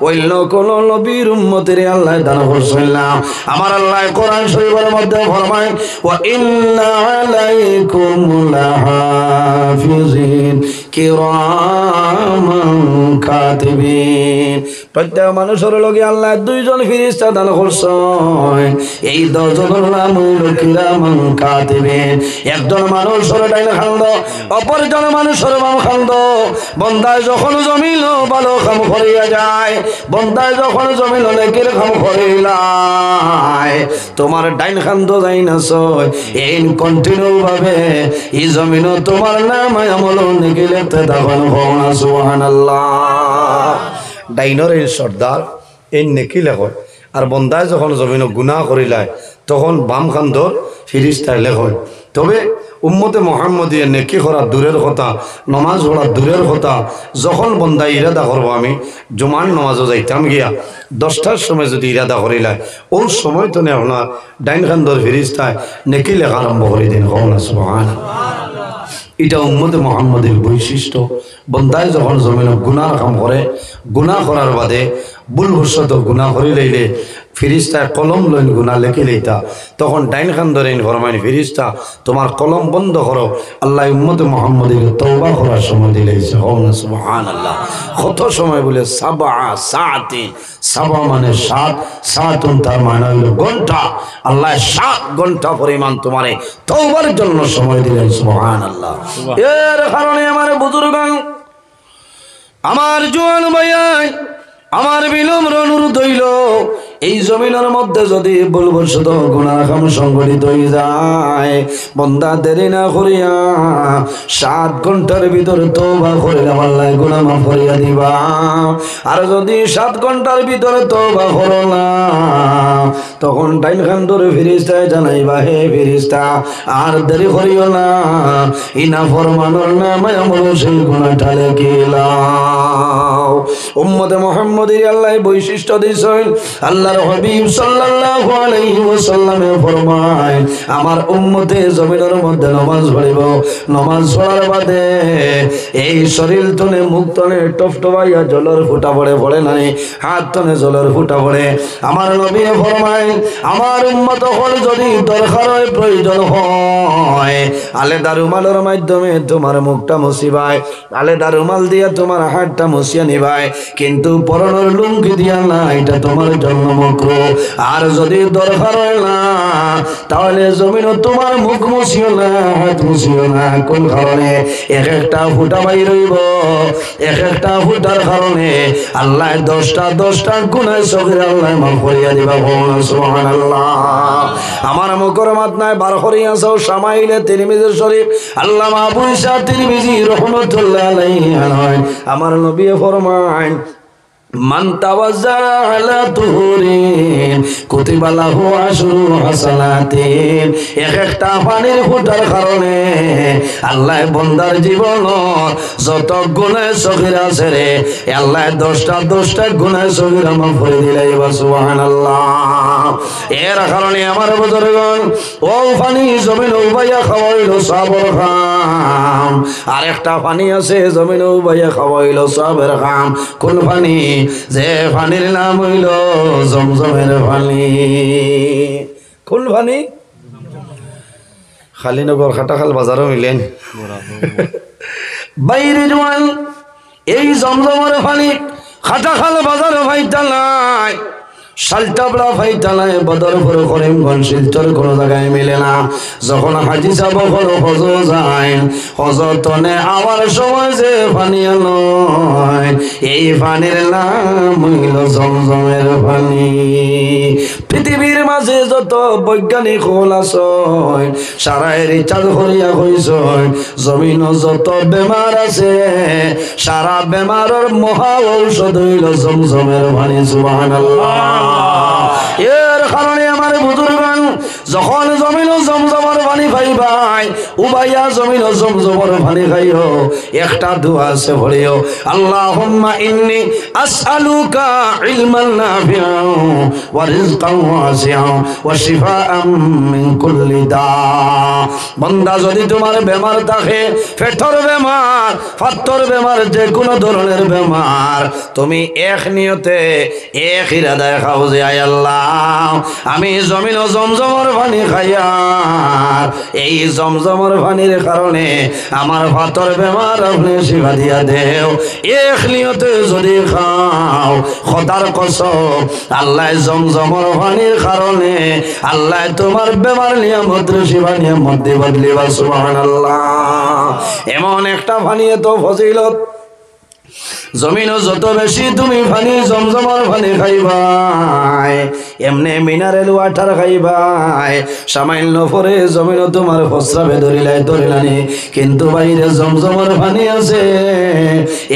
অন্য কোন নবীর উম্মতের আল্লাহ দান করছেন না। আমার আল্লাহ কোরআন শরীফের মধ্যে ফরমায় ওয়া ইন্না আলাইকুম লাহাফিজিন কিরামান কাতিবিন। প্রত্যেক মানুষের লগে আল্লাহ দুইজন ফেরেশতা দান করছেন, এই দুইজনের নাম হলো কিরামান কাতিবিন। একজন মানুষের ডাইন খান্দ, অপরজন মানুষের বাম খান্দ। বন্দায় যখন জমিল ভালো কাম করিয়া যায়, বন্দায় যখন জমিল নেকির কাম করিলাই তোমার ডাইন খান্দ যাই না সয় এই কন্টিনিউ ভাবে এই জমিন তোমার নাম আমল নেকি লিখতে তখন ভগবান সুবহানাল্লাহ। ডাইনর এই সর্দার এই নেকি লেখয়, আর বন্দায় যখন জমিন গুনাহ করিলায় তখন বাম খান্দর ফিরিস্তায় লেখয়। তবে উম্মতে মুহাম্মদিয়া নেকি করা দূরের কথা, নমাজ পড়া দূরের কথা, যখন বন্দা ইরাদা করবো আমি জুমার নমাজও যাইতাম গিয়া 10টার সময় যদি ইরাদা করিলায় ওই সময় তো আপনার ডাইন খান্দর ফিরিস্তায় নেকি লেখা আরম্ভ করে দিন। এটা উম্মতে মুহাম্মদের বৈশিষ্ট্য। বন্দায় যখন জমিন গুনার কাম করে, গুনাহ করার বাদে ভুলবশত গুনাহ করি লইলে ফিরিস্তায় কলম লইন গুনাহ লেখি লইতা, তখন ডাইন খান ধরেন ফরমাইন ফিরিস্তা তোমার কলম বন্ধ করো, আল্লাহ উম্মতে মুহাম্মদের তওবা করার সময় দিলেছে। সুবহানাল্লাহ। কত সময় বলে সাবা সাআতিন, সাবা মানে 7, সাআতুন তার মানে হলো ঘন্টা। আল্লাহ 7 ঘন্টা পরিমাণ তোমারে তওবার জন্য সময় দিলেন। সুবহানাল্লাহ। এর কারণে আমার বুজুর্গগণ, আমার জোয়ান ভাই, আমার বিনম্র অনুরোধ হইল এই জমিনের মধ্যে যদি ভুলবশত গুনাহ কাম সংঘটিত হয়ে যায়, বন্দা দেরি না করিয়া 7 ঘন্টার ভিতরে তওবা করিলে আল্লাহ গুনাহ মাফ করিয়া দিবা। আর যদি 7 ঘন্টার ভিতরে তওবা করো না, তখন ডাইন খান ধরে ফেরেশতায় জানাইবা হে ফেরেশতা আর দেরি করিও না, ইনা ফরমানোর নামে আমল সেই গুনাহটা লিখিলাও। উম্মতে মুহাম্মদের আল্লাহ বৈশিষ্ট্য দিয়েছেন। আল্লাহর হাবিব সাল্লাল্লাহু আলাইহি ওয়াসাল্লামে ফরমায় আমার উম্মতে জমিনের মধ্যে নামাজ পড়িব, নামাজ পড়ার বাদে এই শরীর তনে মুখ তনে টপটপাইয়া জলের ফুটা পড়ে, পড়ে নাই হাত তনে জলের ফুটা পড়ে। আমার নবী ফরমায় আমার উম্মত হল যদি দরকার হয় প্রয়োজন হয় আলেদা রুমালের মাধ্যমে তোমার মুখটা মুছিবাই, আলেদা রুমাল দিয়া তোমার হাতটা মুছিয়া নিবাই, কিন্তু পরনের লুঙ্গি দিয়া না, এটা তোমার জন্য মাকরুহ। আর যদি দরকার হয় না তাহলে জমিন তোমার মুখ মুছিও না, হাত মুছিও না। কোন কারণে? এক একটা ফুটা বাইর হইব, এক একটা ফুটার কারণে আল্লাহ 10টা গুনাহ সগীরা আল্লাহ মাফ করিয়া দিবা। সুবহানাল্লাহ। আমার মুখের মাতনায় বার করিয়া যাও শামাইলে তিরমিজি শরীফ, আল্লামা আবু ইসা তিরমিজি রাহমাতুল্লাহ আলাইহি আমার নবী ফরমান মান তাওয়াজ্জা আলা তুহুরিন কুতিবা লাহু আশরু হাসানাতিন। এক একটা পানির ফুটার কারণে আল্লাহ বান্দার জীবন যত গুনাহ সগীরা আছে রে আল্লাহ 10টা গুনাহ সগীরা মাফ করে দিলাই। সুবহানাল্লাহ। এর কারণে আমার বুজুর্গগণ ও পানি জমিন উবাইয়া খাওয়াইলো সাবর খাম, আর একটা পানি আছে জমিন উবাইয়া খাওয়াইলো সাবের খাম। কোন পানি? যে পানির নাম হইল জমজমের পানি। কোন পানি? খালিনগর খাটাখাল বাজারও মিলেন বাইরে জোয়ান এই জমজমের পানি খাটাখাল বাজারও ভাইটা নাই। শালটাবড়া ফাইটালায় বদরপুর করিমগঞ্জ শিলচর কোনো জায়গায় মিলে না। যখন হাজি সাহেব হলো হজ যায়, হজ তনে আবার সময় যে পানি নয়, এই পানির নাম হইল জমজমের পানি। পৃথিবীর মাঝে যত বৈজ্ঞানিক হল আছে, সারাই রিচার্জ করিয়া হইছ, জমিন যত বেমার আছে, সারা বেমারের মহা ঔষধ হইল জমজমের পানি। সুবহানাল্লাহ। এর কারণে আমার বুজুর্গান যখন জমিন জমজমের পানি খাইবাই, উবাইয়া জমিন জমজমের পানি খাইও, একটা দোয়া আছে পড়িও, আল্লাহুম্মা ইন্নী আসআলুকা ইলমান নাফিআন ওয়া রিজকান ওয়াসিআন ওয়া শিফাআন মিন কুল্লি দা। বান্দা যদি তোমার বেমার থাকে, পেটের বেমার, ফাত্তর বেমার, যে কোনো ধরনের বেমার, তুমি এক নিয়তে এক ইরাদায় খাও যে আয় আল্লাহ আমি জমিন ও জমজমের পানি খাইয়ার, এই জমজমের পানির কারণে আমার ফাত্তর বেমার আপনি শিফা দিয়া দেও। এক নিয়তে যদি খাও, খোদার কসম আল্লাহ জমজমের পানির কারণে আল্লাহ তোমার বেমার নিয়ামত শিফা নিয়ামত দিয়ে বদলিবা। সুবহানাল্লাহ। এমন একটা পানি তো ফজিলত, জমিনও যত বেশি তুমি পানি জমজমের পানি খাইবাই, এমনি মিনারেল ওয়াটার খাইবাই, সামান্য পরে জমিনও তোমার প্রস্রাবে ধরিলানি, কিন্তু বাইরে জমজমের পানি আছে,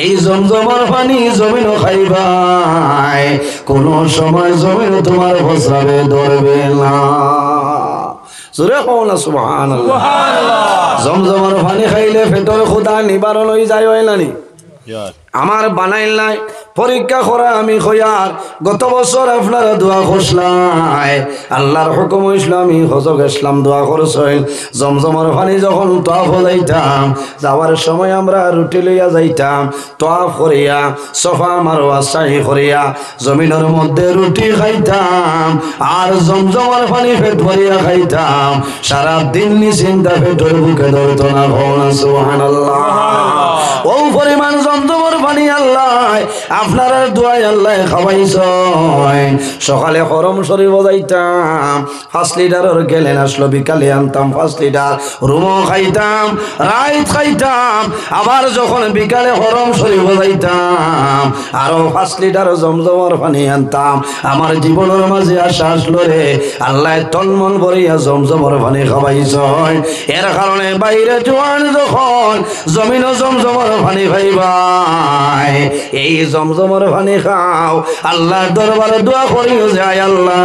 এই জমজমের পানি জমিনও খাইবাই, কোনো সময় জমিনও তোমার প্রস্রাবে ধরবে না। জোরে কও না সুবহানাল্লাহ। জমজমের পানি খাইলে পেটের ক্ষুধা নিবারণ হয়ে যায়, হয় না নি? আমার বানাইল নাই পরীক্ষা করা আমি খয়ার গত বছর আপনারা দোয়া করছলাই, আল্লাহর হুকুম ইসলামী হজ গেছিলাম, দোয়া করছেন। জমজমের পানি যখন তোয়াফ যাইতাম, যাওয়ার সময় আমরা রুটি লইয়া যাইতাম, তোয়াফ করিয়া সোফা মারওয়া সাহি করিয়া জমিনের মধ্যে রুটি খাইতাম আর জমজমের পানি পেট ভরিয়া খাইতাম, সারা দিন নিশ্চিন্তা পেটের বুকে ধরত না। সুবহানাল্লাহ। ও পরিমাণ জমজমের পানি আল্লাহ আপনারা দোয়াই আল্লাহ খাওয়াইছেন। সকালে হরম শরীফ যাইতাম, 5 লিটারের গেলেন আসলো, বিকালে আনতাম 5 লিটার, রুমও খাইতাম, রাইত খাইতাম, আবার যখন বিকালে হরম শরীফ যাইতাম আরো 5 লিটার জমজমের পানি আনতাম। আমার জীবনের মাঝে আশা আসলো রে, আল্লাহ তন্মন ভরিয়া জমজমের পানি খাওয়াইছেন। এর কারণে বাইরে জোয়ান যখন জমিনও জমজমের পানি খাইবাই, এই জমজমের পানি খাও, আল্লাহর দরবারে দোয়া করিও যায় আল্লাহ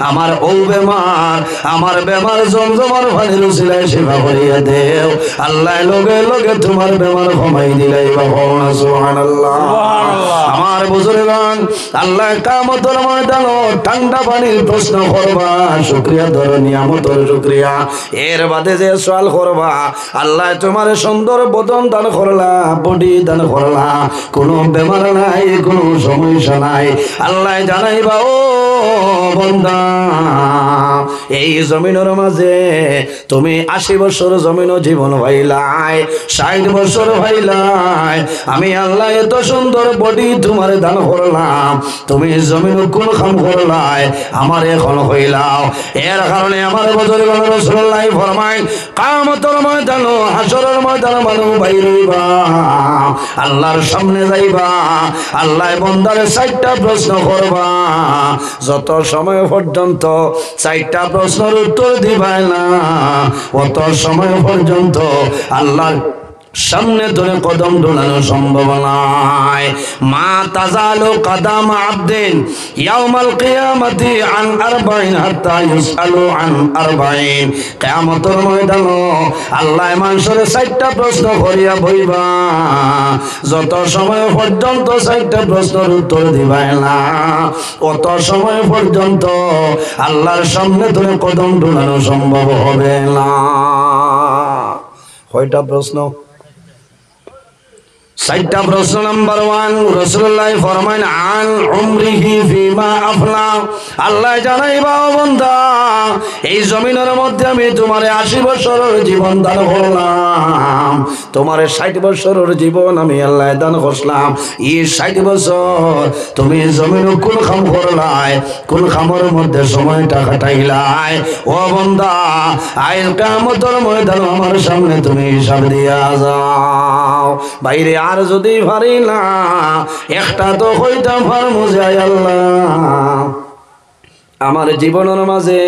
আমার ও বেমার, আমার বেমার জমজমের পানির উসিলায় শিফা করিয়া দেও। আল্লাহ লগে লগে তোমার বেমার কমাই দিলাই। সুবহানাল্লাহ। আমার বুজুর্গান আল্লাহ কিয়ামতের ময়দানে ঠান্ডা পানির প্রশ্ন করবা, শুকরিয়া ধরো, নিয়ামতের শুকরিয়া। এর বাদে যে সওয়াল করবা, আল্লাহ তোমার সুন্দর বদন দান করলা, বডি দান করলা, কোনো বেমার নাই, কোনো সমস্যা নাই, আল্লাহ জানাইবা ও বান্দা এই জমিনের মাঝে তুমি 80 বছর জমিন জীবন ভাইলাই, 60 বছর ভাইলাই, আমি আল্লাহ এত সুন্দর বডি তোমার দান করলাম, তুমি জমিন কোন কাম করলাই আমার এখন হইলাও। এর কারণে আমার বুজুর্গ রাসূলুল্লাহ ফরমায়, কিয়ামতের ময়দানে হাসরের ময়দানে মানুষ বাইর হইবা, আল্লাহর সামনে যাইবা, আল্লাহ বান্দারে 4টা প্রশ্ন করবা, যত সময় পর্যন্ত 4টা প্রশ্নের উত্তর দিবাই না অত সময় পর্যন্ত আল্লাহর সামনে ধরে কদম ঢোলানো সম্ভব নয়। মা তাজালু কদম আবদিন ইয়াউমাল কিয়ামতি আন 40 হাত্তা ইউসালু আন 40। কিয়ামতের ময়দানে আল্লাহ মানুষের 4টা প্রশ্ন করিয়া বইবা, যত সময় পর্যন্ত 4টা প্রশ্নের উত্তর দিবাই না অত সময় পর্যন্ত আল্লাহর সামনে ধরে কদম ঢোলানো সম্ভব হবে না। কয়টা প্রশ্ন? সাইটটা প্রশ্ন নাম্বার 1 রাসূলুল্লাহ ফরমান আন উমরিহি ফিমা আফলা আল্লাহ জানাইবা ও বান্দা এই জমিনের মধ্যে আমি তোমারে 80 বছরের জীবন দান করলাম তোমারে 60 বছরের জীবন আমি আল্লাহ দান করলাম এই 60 বছর তুমি জমিনে কোন কাম করলাই কোন কামের মধ্যে সময়টা কাটাইলাই ও বান্দা আইল কিয়ামতের ময়দান আমার সামনে তুমি হিসাব দিয়া যাও বাইরে আর যদি পারি না একটা তো হইতাম পারমু যে আল্লাহ আমার জীবনের মাঝে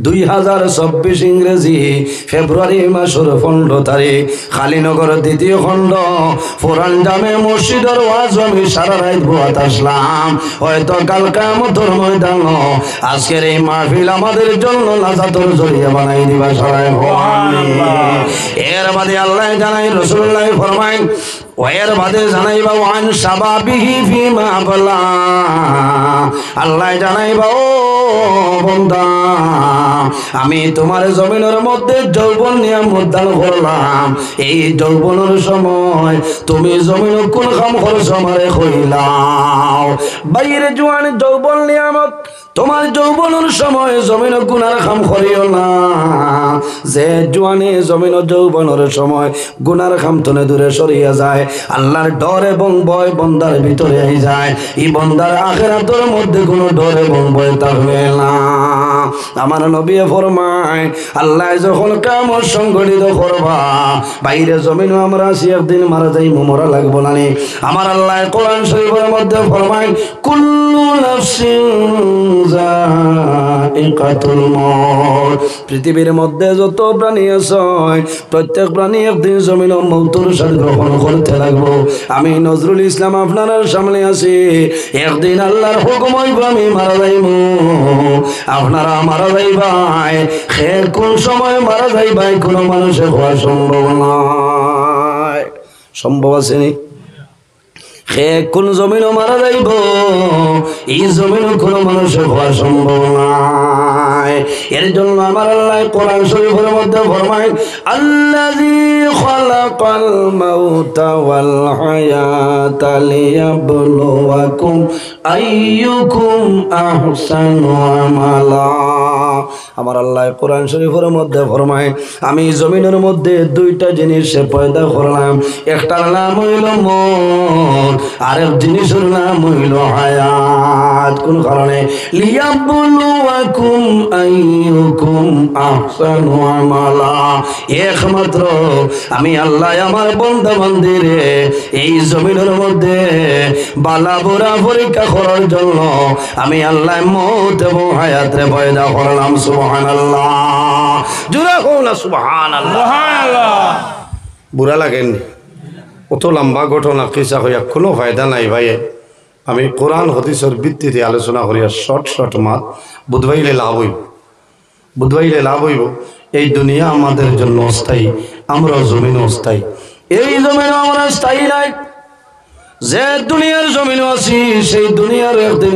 2024 ইংরেজি ফেব্রুয়ারি মাসের 15 তারিখ খালিনগর দ্বিতীয় খণ্ড পুরান জামে মসজিদের ওয়াজ আমি সারা রাত বয়াত আসলাম হয়তো কাল কিয়ামতের ময়দান আজকের এই মাহফিল আমাদের জন্য নাজাতের জরিয়া বানাই দিবা সবাই এর বাদে আল্লাহ জানাই রাসূলুল্লাহ ফরমায় ওয়ের বাদে জানাইবা ওয়ান শাবাবিহি ফিমা আবলা আল্লাহ জানাইবা ও বান্দা আমি তোমার জমিনের মধ্যে যৌবন নিয়ামত দান করলাম এই যৌবনের সময় তুমি জমিনে কোন কাম করছ আমারে কইলাও বাইরে জওয়ান যৌবন নিয়ামত তোমার যৌবনের সময় জমিনে গুনার কাম করিও না যে জওয়ানে জমিনে যৌবনের সময় গুনার কাম তনে দূরে সরিয়া যায় আল্লাহর ডর এবং ভয় বান্দার ভিতরে আই যায় এই বান্দার আখিরাতের মধ্যে কোনো ডর এবং ভয় থাকবে না আমার নবী ফরমায় আল্লাহ যখন কিয়ামত সংঘটিত করবা বাইরে জমিনে আমরা আসি একদিন মারা যাই মরা লাগবো না আমার আল্লাহ কোরআন শরীফের মধ্যে ফরমায় কুল্লু নাফসিন যায়িকাতুল মউত পৃথিবীর মধ্যে যত প্রাণী আছে প্রত্যেক প্রাণী একদিন জমিনে মওতের স্বাদ গ্রহণ করতে লাগবো আমি নজরুল ইসলাম আপনার সামনে আছি একদিন আল্লাহর হুকুম হইব আমি মারা যাইব আপনারা মারা যাইবাই সে কোন সময় মারা যাইবাই কোনো মানুষে হওয়া সম্ভব নয় সম্ভব আছে নি সে কোন জমিনও মারা যাইব এই জমিনও কোনো মানুষের হওয়া সম্ভব নয় এর জন্য আমার আল্লাহ কোরআন শরীফের মধ্যে ফরমায় আল্লাযী খালাকাল মাউতা ওয়াল হায়াতা লিয়াবলুয়াকুম আইয়ুকুম আহসানু আমালা আমার আল্লাহ কোরআন শরীফের মধ্যে ফরমায় আমি জমিনের মধ্যে দুইটা জিনিস পয়দা করলাম একটার নাম হইল মন আরেক জিনিসের নাম হইল হায়াত কোন কারণে লিয়াবলুয়াকুম আইয়ুকুম আহসানু আমালা একমাত্র আমি আল্লাহ আমার বান্দা বান্দিরে এই জমিনের মধ্যে বালা বুরা পরীক্ষা করার জন্য আমি আল্লাহ মওত এবং হায়াতরে পয়দা করলাম সুবহানাল্লাহ জোরে কও না সুবহানাল্লাহ সুবহানাল্লাহ বুরা লাগেন অত লম্বা ঘটনা কিসা হইয়া কোনো ফায়দা নাই ভাই আমি কোরআন হাদিসের ভিত্তিতে আলোচনা করিয়া শর্ট মাত বুধবাইলে লাভ হইব এই দুনিয়া আমাদের জন্য অস্থায়ী আমরা জমিন অস্থায়ী এই জমিন আমরা স্থায়ী নাই যে দুনিয়ার জমিন আছি সেই দুনিয়ার একদিন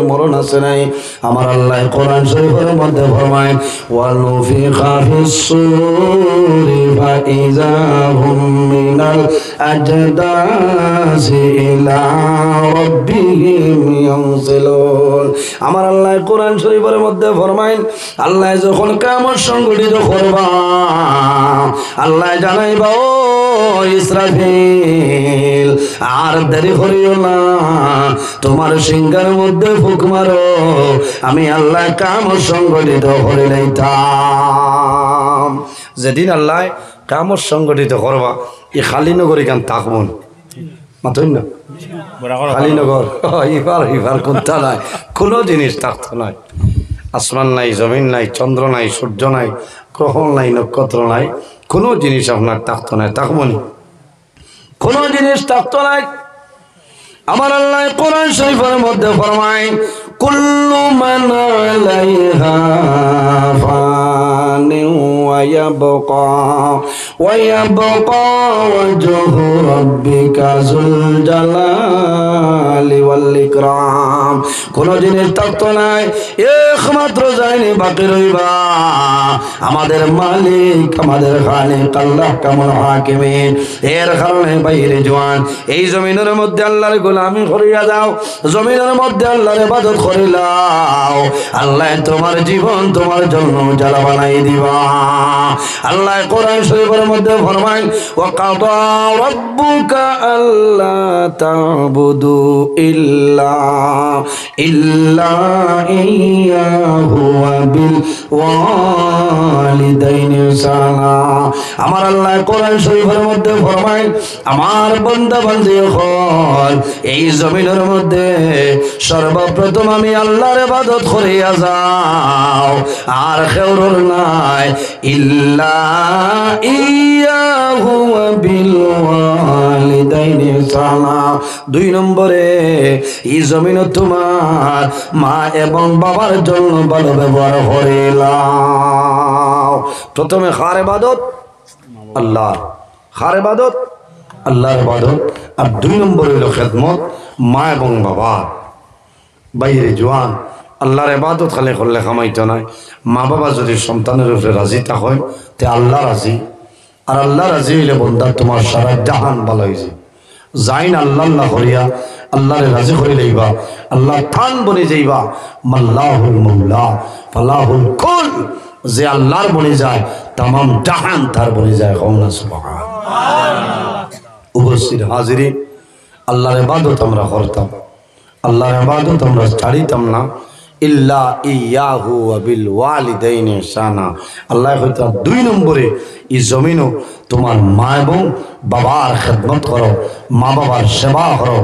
মরণ আছে নাই আমার আল্লাহ কোরআন শরীফের মধ্যে ফরমায় ওয়ানুফিখা ফিস-সূরি ফাইযা হুম মিনাল আজদাসি ইলা রাব্বিহিম ইয়ানসিলুন আমার আল্লাহ কোরআন শরীফের মধ্যে ফরমায় আল্লাহ যখন কিয়ামত সংঘটিত করবা আল্লাহ জানাইবা ও ইসরাফিল আর দেরি করিও না তোমার সিংহার মধ্যে ফুক মারো আমি আল্লাহ কিয়ামত সংঘটিত করে লইতাম যেদিন আল্লাহ কিয়ামত সংঘটিত করবা এই খালিনগর এখান থাকবো মাথুন না খালিনগর ইফার কোনটা নাই কোনো জিনিস থাকতো নাই আসমান নাই জমিন নাই চন্দ্র নাই সূর্য নাই গ্রহ নাই নক্ষত্র নাই কোনো জিনিস আপনার থাকতো নাই থাকবো নি কোনো জিনিস থাকতো নাই আমার আল্লাহ কোরআন শরীফের মধ্যে ফরমায় কুল্লু মান আলাইহা ফানি ওয়া ইয়াবকা ওয়াজহু রাব্বিকা যুল জালালি ওয়াল ইকরাম কোন জিনিস থাকতো নাই, একমাত্র যায়নি বাকি রইবা আমাদের মালিক, আমাদের খালিক আল্লাহ কামুল হাকিমিন। এর কারণে বাইরে জওয়ান, এই জমিনের মধ্যে আল্লাহর গোলামি করিয়া যাও, জমিনের মধ্যে আল্লাহর ইবাদত করিলাও, আল্লাহ তোমার জীবন তোমার জন্য জ্বালা বানাই দিবা। আল্লাহ কোরআন শরীফের মধ্যে ফরমায়, ওয়া কাদা রাব্বুকা আল্লা তা'বুদু ইল্লা ইয়াহু ওয়া বিল ওয়ালিদাইনি ইহসানা। আমার আল্লাহ কোরআন শরীফের মধ্যে ফরমায়, আমার বান্দা বান্দি হল এই জমিনের মধ্যে সর্বপ্রথম আমি আল্লাহর ইবাদত করিয়া যাও, আর কেউর নাই, ইল্লা ইয়াহু ওয়া বিল ওয়ালিদাইনি ইহসানা। 2 নম্বরে এই জমিনে তোমার মা এবং বাবার জন্য ভালো ব্যবহার করিলাও। প্রথমে কার ইবাদত? আল্লাহ। কার ইবাদত? আল্লাহর ইবাদত। আর 2 নম্বরে হলো খেদমত মা এবং বাবা। বাইরে জওয়ান, আল্লাহর ইবাদত খালি করলে কামাইতো নাই। মা বাবা যদি সন্তানের উপরে রাজি থাকে তে আল্লাহ রাজি, আর আল্লাহ রাজি হইলে বন্ধা তোমার সারা জাহান ভালো হয়েছে। যাইন আল্লাহ আল্লাহ করিয়া আল্লাহরে রাজি করে লইবা, আল্লাহ থান বনে যাইবা। মাল্লাহুল মৌলা ফালাহুল কুল, যে আল্লাহর বনে যায় তামাম জাহান তার বনে যায়। কওনা সুবহানাল্লাহ। উপস্থিত হাজিরিন, আল্লাহর ইবাদত আমরা করতাম, আল্লাহর ইবাদত আমরা ছাড়িতাম না। ইল্লা ইয়াহু ওয়া বিল ওয়ালিদাইনি ইহসানা। আল্লাহ কইতা 2 নম্বরে এই জমিনও তোমার মা এবং বাবার খেদমত করো, মা বাবার সেবা করো,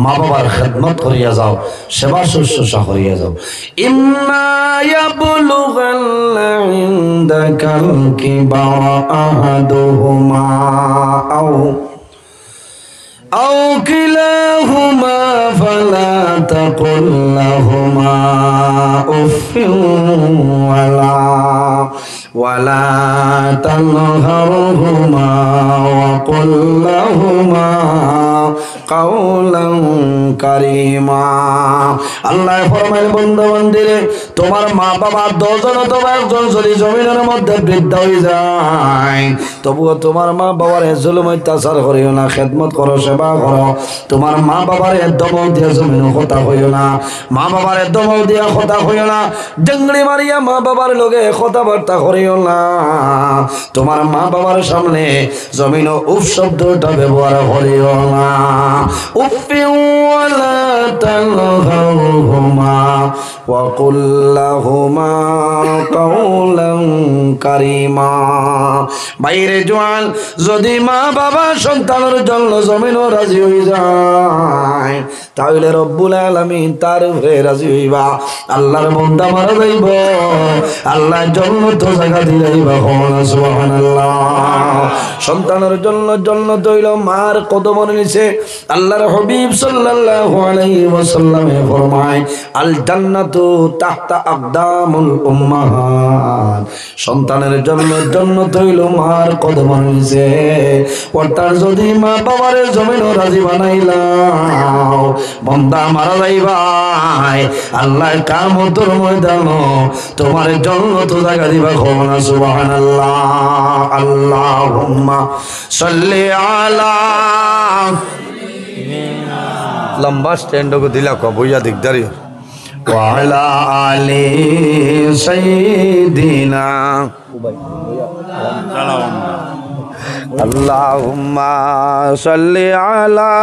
মা বাবার খেদমত করিয়া যাও, সেবা শুশ্রূষা করিয়া যাও। ইম্মা ইয়াবলুগান্না ইনদাকাল কিবারা আহাদুহুমা أو كلاهما فلا تقل لهما أف ولا تنهرهما وقل لهما قولا كريما। আল্লাহ ফরমায়, বন্ধু বান্দিরে, তোমার মা বাবা 10 জন অথবা 1 জন যদি জমিনের মধ্যে বৃদ্ধ হয়ে যায়, তবুও তোমার মা বাবার জুলুম অত্যাচার করিও না, খেদমত করো, সেবা করো। তোমার মা বাবার দমন দিয়ে জমিন কথা হইও না, মা বাবার দমন দিয়া কথা হইও না, ডেঙ্গড়ি মারিয়া মা বাবার লগে কথাবার্তা করিও না। তোমার মা বাবার সামনে জমিন উফ শব্দটা ব্যবহার করিও না। উফি ওয়ালা তানহারহুমা ওয়া কুল লাহুমা কাওলান কারীমা। বাইরে জওয়ান, যদি মা বাবা সন্তানের জন্য জমিনও রাজি হয়ে যায়, তাহলে রব্বুল আলামিন তার উপরে রাজি হইবা। আল্লাহর বান্দা মারা যাইব, আল্লাহ জান্নাত জায়গা দিলাইবা। সুবহানাল্লাহ। সন্তানের জন্য জান্নাত হইল মার কদমের নিচে। আল্লাহর হাবিব সাল্লাল্লাহু আলাইহি ওয়াসাল্লামে ফরমায়, আল জান্নাতু তাহতা আকদামুল উম্মাহাত। সন্তানের জন্য জান্নাত হইল মার কদমের নিচে। অর্থাৎ যদি মা বাবার জমিন রাজি বানাইলাও, বান্দা মারা যাইবাই, আল্লাহ কিয়ামতের ময়দানে তোমার জান্নাত জায়গা দিবা। কওনা সুবহানাল্লাহ। আল্লাহুম্মা সাল্লি আলা। লম্বা স্ট্যান্ড को दिला को भैया दिखदारी वाला आले सैयदीना अल्लाहुम्मा सल्ली अला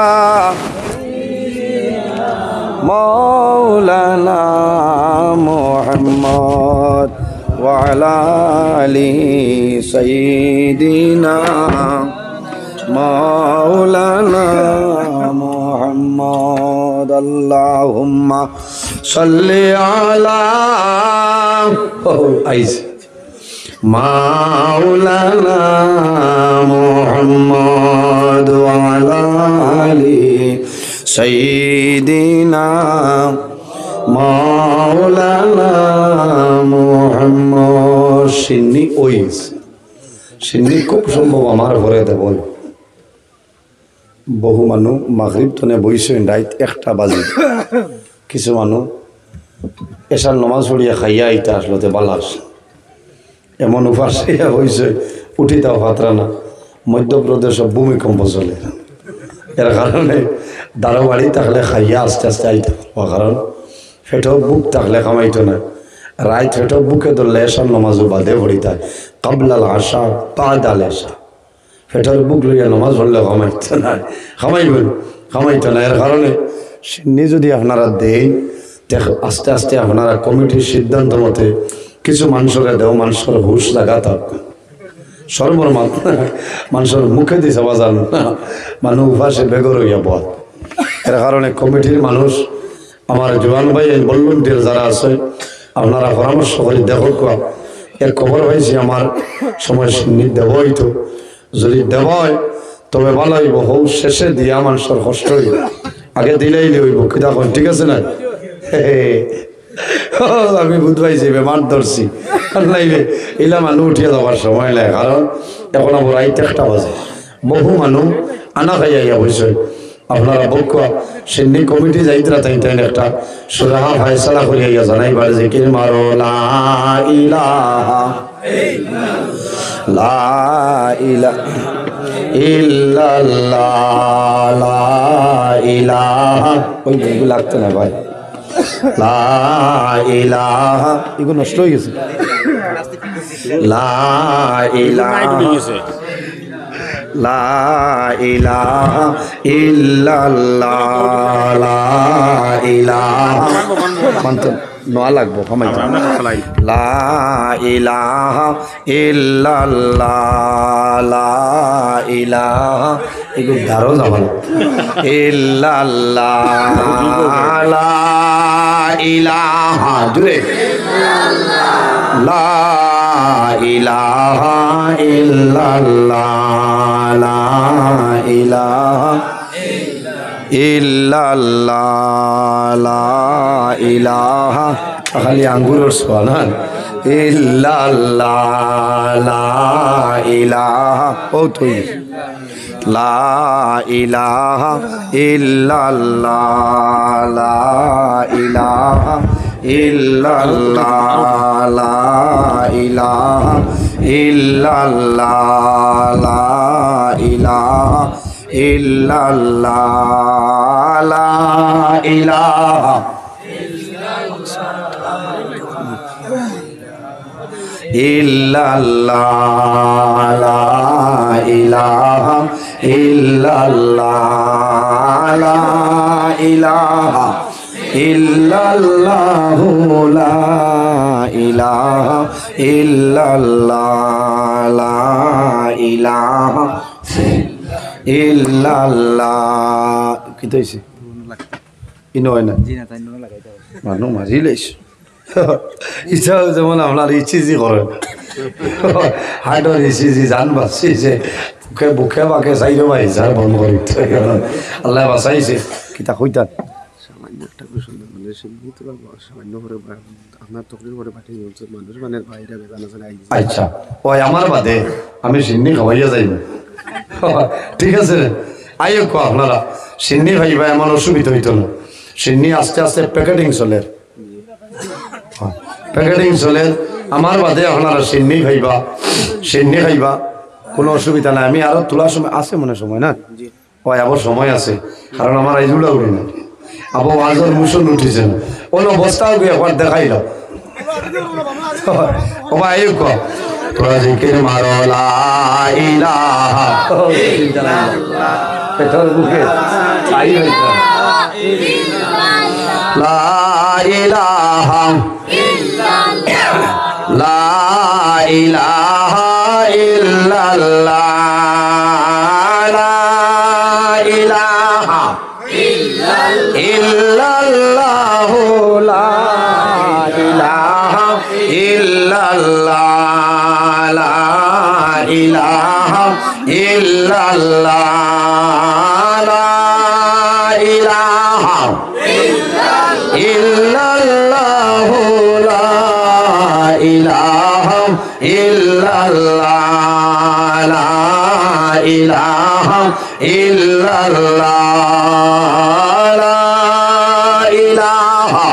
मौलाना मुहम्मद वाला आले सैयदीना मौलाना मुहम्मद। अल्लाहुम्मा सल्ली अला मौलाना मुहम्मद वाला आली सय्यिदिना मौलाना मुहम्मद। सिन्नी ओइस सिन्नी খুব সম্ভব আমার ঘরে দেব। বহু মানুষ মাগরিব তনে বইছেন রাত 1টা বাজে, কিছু মানুষ এসার নমাজ পড়িয়া খাইয়া ইটা আসলতে বালাস এমন উপাসে হয়েছে উঠিতাও হাতরা না। মধ্যপ্রদেশ ভূমিকম্প চলে, এর কারণে দাঁড়ো বাড়ি থাকলে খাইয়া আস্তে আস্তে আইতে হওয়া, কারণ ফেটো বুক থাকলে কামাইতো না। রায় ফেটো বুকে ধরলে এসার নমাজও বাদে পড়িতায়, কাবলাল আশা বাদাল এসা। ফেটোর বুক লইয়া নমাজ পড়লে কামাইতো না, কামাইতো না। এর কারণে সিন্নি যদি আপনারা দেন, আস্তে আস্তে আপনারা কমিটির সিদ্ধান্ত মতে কিছু মানুষের দেও, মানুষের হুশ লাগা থাক। সর্বমান মানুষের মুখে দিছে বাজার না, মানুষ উপাসে বেগর হইয়া বল। এর কারণে কমিটির মানুষ, আমার জোয়ান ভাই ভলেন্টিয়ার যারা আছে, আপনারা পরামর্শ করে দেখো। এর খবর পাইছি আমার সময় সিন্নি দেব হইতো, যদি দেব হয় তবে ভালো হইব। হৌ শেষে দিয়া মানুষের কষ্ট হইব, আগে দিলেই হইব। কিতা কন ঠিক আছে না? আমি বুঝ পাইছি বেমার ধরছি নাইলে এলা মানুষ উঠিয়ে যাবার সময় লাগে, কারণ এখন আমার রাইতে একটা বাজে, বহু মানুষ আনা খাইয়া বসে। আপনারা বকুয়া সিন্নি কমিটি যাইতরা তাই তাই একটা সুরাহা ফায়সালা করিয়া জানাইবার জিকির মারো লা ইলাহা লা ইলাহা ইল্লাল্লাহ লা ইলাহা। ওই বইগুলো লাগতো না ভাই, লা ইলাহা এগুলো নষ্ট হয়ে গেছে। লা ইলাহা লা ইলাহা ইল্লাল্লাহ লা ইলাহা মানতে নোয়া লাগবো কমাই। লা ইলাহা ইল্লাল্লাহ লা ইলাহা এগুলো দারো যাবা ইল্লাল্লাহ লা ইলাহা জুড়ে লা ইলাহা ইল্লাল্লাহ লা ইলাহা ইল্লাল্লাহ লা ইলাহা খালি আঙ্গুরের সোয়াল ইল্লাল্লাহ লা ইলাহা ও তুই লা ইলাহা ইল্লাল্লাহ লা ইলাহা ইল্লাল্লাহ লা ইলাহা ইল্লাল্লাহ লা ইলাহা ইল্লাল্লাহ লা ইলাহা ইল্লাল্লাহ লা ইলাহা ইল্লাল্লাহ লা ইলাহা ইল্লাল্লাহ লা ইলাহা ইল্লাল্লাহ লা ইলাহা ইল্লাল্লাহ। কি তৈছে ইনো হয় না মানুষ মারি লাইছে ইচ্ছা যেমন আপনার ইচিজি করেন হাইডর ইচিজি জান বাঁচিছে বুকে বুকে বাকে চাইরো বা হিসার বন্ধ করি আল্লাহ বাঁচাইছে কিতা কইতান সামান্য একটা প্রশ্ন মানে সিন্নি তো সামান্য করে আপনার তকরির করে পাঠিয়ে বলছে মানুষ মানে বাইরে বেদান আছে। আচ্ছা ওই আমার বাদে আমি সিন্নি খাওয়াইয়া যাইব, ঠিক আছে? আইও কো আপনারা সিন্নি খাইবা, এমন অসুবিধা হইতো না। সিন্নি আস্তে আস্তে প্যাকেটিং চলে, প্যাকেটিং চলে। আমার বাদে আপনারা সিন্নি খাইবা, সিন্নি খাইবা, কোনো অসুবিধা নাই। আমি আরো তোলার সময় আছে মনে সময় না, ওই আবার সময় আছে, কারণ আমার আইজুলা উড়ি না আবার আজর মুসন উঠিছে না, কোনো বস্তাও গিয়ে একবার দেখাইল। ও ভাই ক তোরা জিকির মারো লা ইলাহা ইল্লাল্লাহ পেটর বুকে চাই হইছে লা ইলাহা ইল্লাল্লাহ লা ইলাহা ইল্লাল্লাহ লা ইলাহা ইল্লাল্লাহ লা ইলাহা ইল্লাল্লাহ লা ইলাহা ইল্লাল্লাহ লা ইলাহা ইল্লাল্লাহ লা ইলাহা ইল্লাল্লাহ লা ইলাহা ইল্লাল্লাহ লা ইলাহা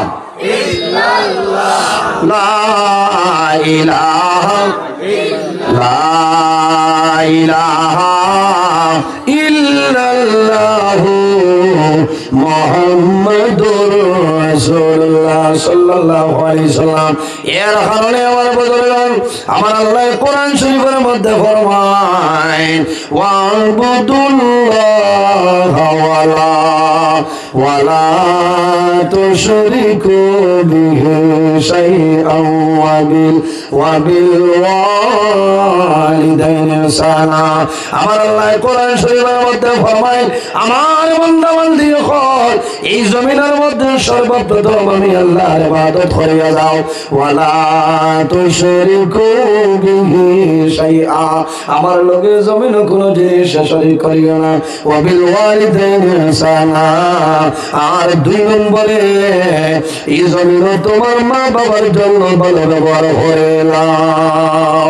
ইলাহা লা ইলাহা ইল্লাল্লাহু মুহাম্মাদুর রাসূলুল্লাহ সাল্লাল্লাহু আলাইহি সাল্লাম। এর কারণে আমার বুজুর্গগণ, আমার আল্লাহ কোরআন শরীফের মধ্যে ফরমায় ওয়াবুদুল্লাহ ওয়ালা তুশরিকু বিহি শাইআন ওয়াবিল ওয়ালিদাইনি ইহসানা। আমার আল্লাহ কোরআন শরীফের মধ্যে ফরমায়, আমার বান্দা বান্দি হল এই জমিনের মধ্যে সর্বপ্রথম আমি আল্লাহর ইবাদত করিয়া যাও। ওয়ালা তুশরিকু বিহি শাইআ, আমার লগে জমিনে কোনো জিনিস শরীক করিও না। ওয়াবিল ওয়ালিদাইনি ইহসানা, আর 2 নম্বরে এই জমিনে তোমার মা বাবার জন্য ভালো ব্যবহার করে নাও।